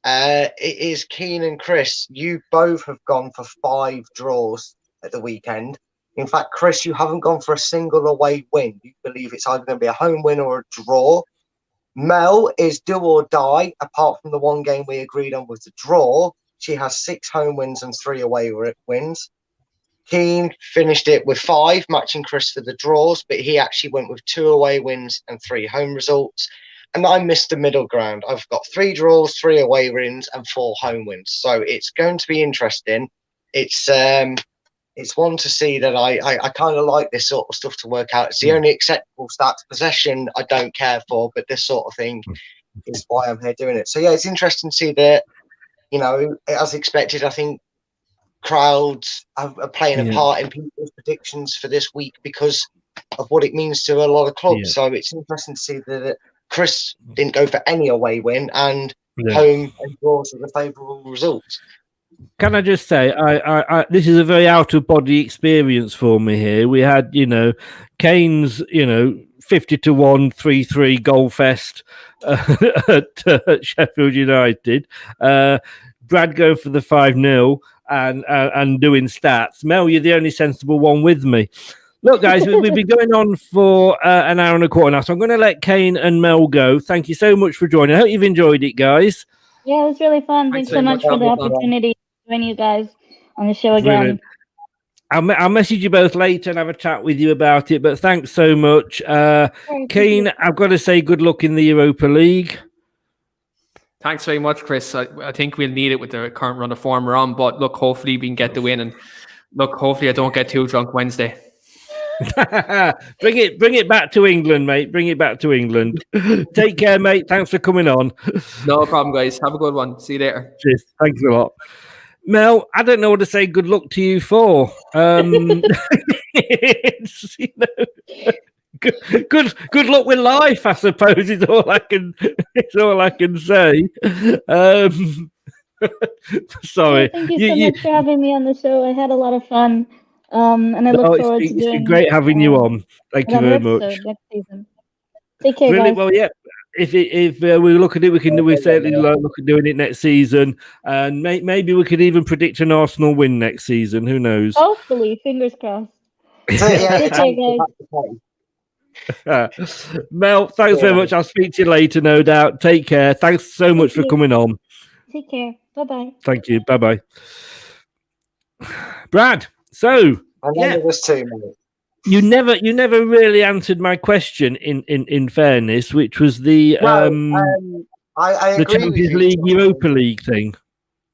it is Keane and Chris. You both have gone for 5 draws at the weekend. In fact, Chris, you haven't gone for a single away win. You believe it's either going to be a home win or a draw. Mel is do or die, apart from the one game we agreed on with the draw. She has 6 home wins and 3 away wins. Keane finished it with 5, matching Chris for the draws, but he actually went with 2 away wins and 3 home results. And I missed the middle ground. I've got 3 draws, 3 away wins, and 4 home wins. So it's going to be interesting. It's one to see that I kind of like this sort of stuff to work out. It's the only acceptable stats. Possession I don't care for, but this sort of thing is why I'm here doing it. So yeah, it's interesting to see that, as expected, I think crowds are playing a part in people's predictions for this week because of what it means to a lot of clubs. Yeah. So it's interesting to see that Chris didn't go for any away win and home and draws are the favourable results. Can I just say, I this is a very out of body experience for me here. We had, Kane's, 50-1, 3-3 goal fest at Sheffield United. Brad going for the 5-0 and doing stats. Mel, you're the only sensible one with me. Look, guys, we've been going on for an hour and a quarter now, so I'm going to let Kane and Mel go. Thank you so much for joining. I hope you've enjoyed it, guys. Yeah, it was really fun. Thanks so much for the opportunity to join you guys on the show again. Brilliant. I'll message you both later and have a chat with you about it, but thanks so much. Keane, I've got to say good luck in the Europa League. Thanks very much, Chris. I think we'll need it with the current run of form we're on, but look, hopefully we can get the win, and look, hopefully I don't get too drunk Wednesday. Bring it back to England, mate. Bring it back to England. Take care, mate. Thanks for coming on. No problem, guys. Have a good one. See you later. Cheers. Thanks a lot. Mel, I don't know what to say good luck to you for. It's, good luck with life, I suppose, is all I can say. Sorry. Thank you so much for having me on the show. I had a lot of fun. And I look forward to doing it's been great having you on. Thank you very much. Next season. Take care, really, guys. well, yeah. If we look at it, we certainly look at doing it next season, and maybe we could even predict an Arsenal win next season. Who knows? Hopefully, fingers crossed. Take care, guys. Mel, thanks very much. I'll speak to you later, no doubt. Take care. Thanks so much for coming on. Take care. Bye-bye. Thank you. Bye-bye. Brad, so you never really answered my question in fairness, which was the the Champions League Europa League thing.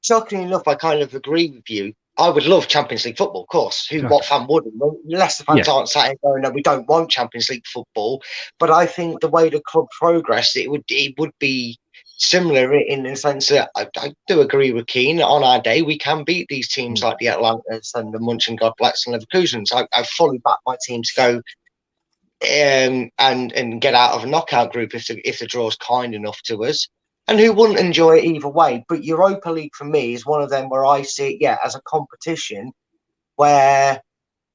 Shockingly enough, I kind of agree with you. I would love Champions League football, of course. What fan wouldn't? Leicester fans aren't sat here going, no, we don't want Champions League football. But I think the way the club progressed, it would be similar in the sense that I do agree with Keane. On our day, we can beat these teams like the Atlantas and the Mönchengladbachs and Leverkusens. I fully back my team to go and get out of a knockout group if the draw's kind enough to us. And who wouldn't enjoy it either way? But Europa League for me is one of them where I see it, as a competition where,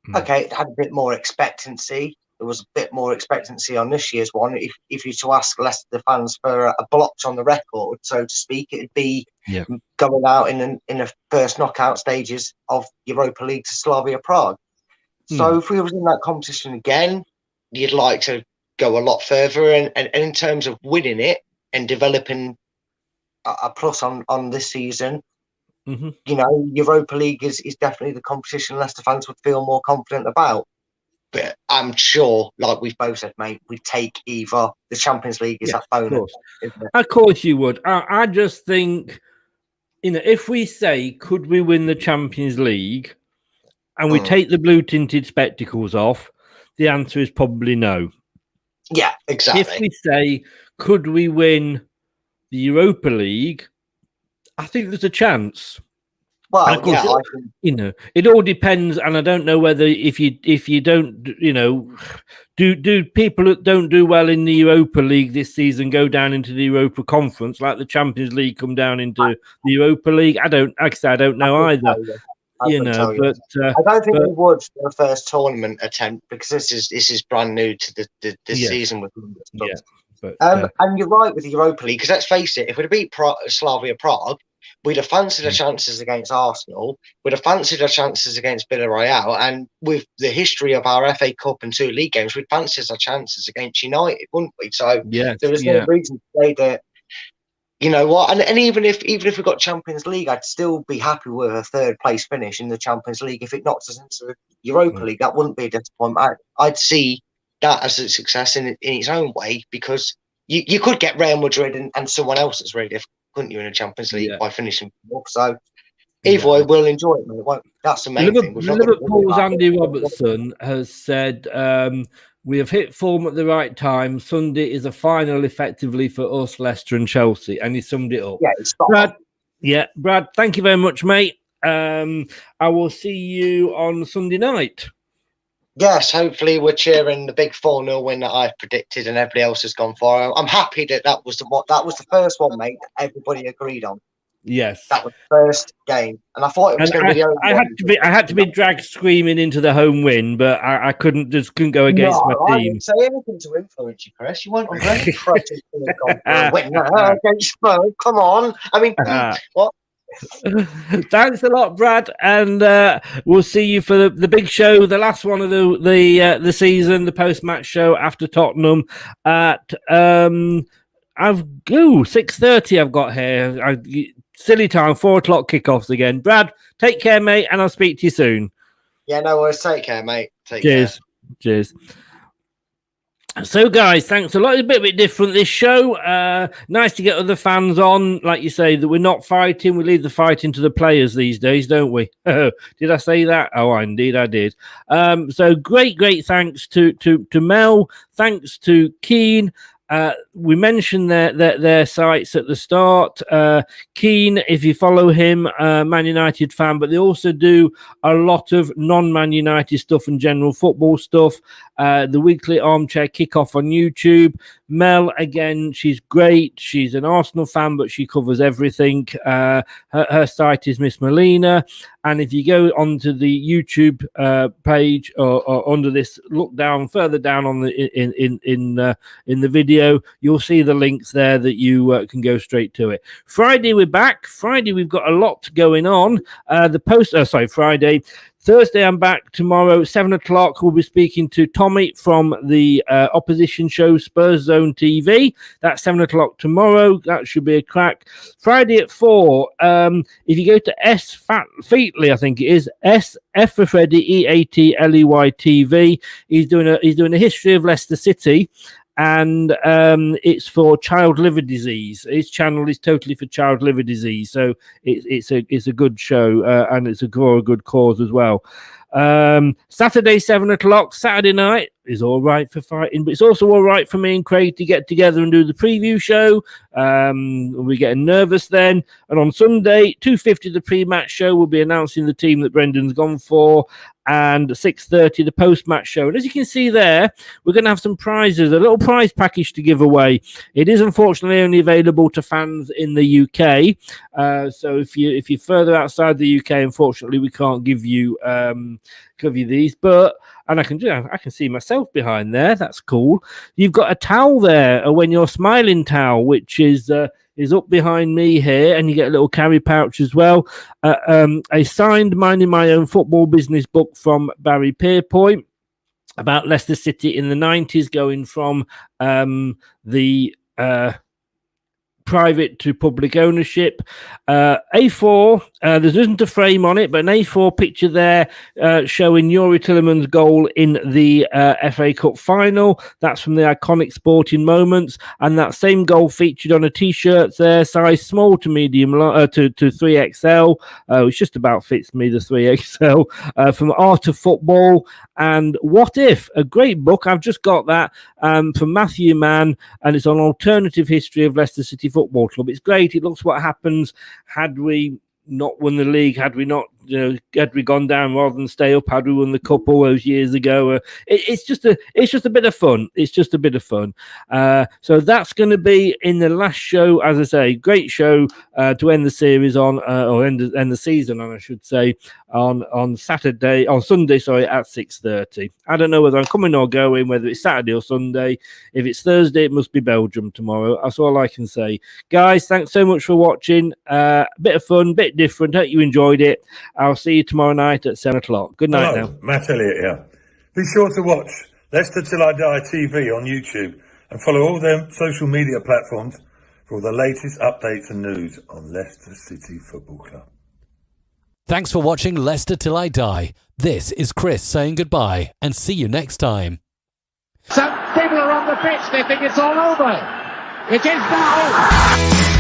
it had a bit more expectancy. There was a bit more expectancy on this year's one. If you to ask Leicester fans for a blotch on the record, so to speak, it'd be going out in the first knockout stages of Europa League to Slavia Prague. So if we were in that competition again, you'd like to go a lot further. And in terms of winning it and developing a plus on this season, Europa League is definitely the competition Leicester fans would feel more confident about. But I'm sure, like we've both said, mate, we take either. The Champions League is that bonus. Of course you would. I just think, if we say, could we win the Champions League, and we take the blue tinted spectacles off, the answer is probably no. Yeah, exactly. If we say, could we win the Europa League, I think there's a chance. Well, course, it all depends, and I don't know whether if you don't, do people that don't do well in the Europa League this season go down into the Europa Conference, like the Champions League come down into the Europa League? I don't know either. I don't think we would for the first tournament attempt, because this is brand new to the season with them. And you're right with the Europa League, because let's face it, if we'd beat Slavia Prague, we'd have fancied our chances against Arsenal, we'd have fancied our chances against Villarreal, and with the history of our FA Cup and 2 league games, we'd fancy our chances against United, wouldn't we? So there was no reason to say that. You know what? And even if we got Champions League, I'd still be happy with a 3rd place finish in the Champions League. If it knocks us into the Europa League, that wouldn't be a disappointment. I'd see that as a success in its own way, because you could get Real Madrid and someone else that's really difficult, couldn't you, in a Champions League by finishing 4th? So either way, we'll enjoy it, mate. That's the main thing. Liverpool's Andy Robertson has said, we have hit form at the right time. Sunday is a final effectively for us, Leicester and Chelsea. And he summed it up. Brad, thank you very much, mate. I will see you on Sunday night. Yes, hopefully we're cheering the big 4-0 win that I've predicted and everybody else has gone for. I'm happy that was the first one, mate, that everybody agreed on. Yes, that was the first game, and I thought it was going to be the only I had to be dragged screaming into the home win, but I couldn't go against my team. I didn't say anything to influence you, Chris. You weren't under any pressure to win against Spurs. Come on, I mean, what? Thanks a lot, Brad, and we'll see you for the big show, the last one of the season, the post-match show after Tottenham at 6:30. I've got here. Silly time, 4:00 kickoffs again. Brad, take care, mate, and I'll speak to you soon. Yeah, no worries. Take care, mate. Cheers. So, guys, thanks a lot. It's a bit different, this show. Nice to get other fans on. Like you say, that we're not fighting. We leave the fighting to the players these days, don't we? Did I say that? Oh, indeed I did. So great thanks to Mel. Thanks to Keane. We mentioned their sites at the start. Keane, if you follow him, Man United fan, but they also do a lot of non-Man United stuff and general football stuff. The weekly armchair kickoff on YouTube. Mel, again, she's great. She's an Arsenal fan, but she covers everything. Her site is Miss Melina. And if you go onto the YouTube page or under this, look down further down on the in the video, you'll see the links there that you can go straight to it. Friday we're back. Friday we've got a lot going on. Friday. Thursday, I'm back. Tomorrow, 7:00, we'll be speaking to Tommy from the opposition show Spurs Zone TV. That's 7:00 tomorrow. That should be a crack. Friday at 4. If you go to Featley, I think it is F for Freddy, EATLEY TV. He's doing a history of Leicester City. And it's for child liver disease. His channel is totally for child liver disease, so it's a good show, and it's a good cause as well. Saturday 7:00. Saturday night is all right for fighting, but it's also all right for me and Craig to get together and do the preview show. We're getting nervous then. And on Sunday 2:50, the pre-match show, will be announcing the team that Brendan's gone for. And 6:30, the post-match show. And as you can see there, we're going to have some prizes, a little prize package to give away. It is unfortunately only available to fans in the UK. So if you're further outside the UK, unfortunately, we can't give you these. And I can see myself behind there. That's cool. You've got a towel there, a When You're Smiling towel, which is up behind me here, and you get a little carry pouch as well. A signed Minding My Own Football Business book from Barry Pierpoint about Leicester City in the 90s, going from the private to public ownership. A4, there isn't a frame on it, but an A4 picture there showing Yuri Tillman's goal in the FA Cup final. That's from the iconic Sporting Moments, and that same goal featured on a T-shirt there, size small to medium to 3XL, which just about fits me, the 3XL, from Art of Football and What If, a great book. I've just got that from Matthew Mann, and it's on alternative history of Leicester City Football Club. It's great. It looks what happens had we not won the league, had we not, had we gone down rather than stay up, had we won the cup all those years ago. It's just a bit of fun. It's just a bit of fun. So that's going to be in the last show, as I say, great show to end the series on, or end the season on, I should say, on Sunday, at 6:30. I don't know whether I'm coming or going, whether it's Saturday or Sunday. If it's Thursday, it must be Belgium tomorrow. That's all I can say. Guys, thanks so much for watching. Bit of fun, bit different. Hope you enjoyed it. I'll see you tomorrow night at 7 o'clock. Good night now. Matt Elliott here. Be sure to watch Leicester Till I Die TV on YouTube and follow all their social media platforms for all the latest updates and news on Leicester City Football Club. Thanks for watching Leicester Till I Die. This is Chris saying goodbye and see you next time. Some people are on the pitch, they think it's all over. It is now.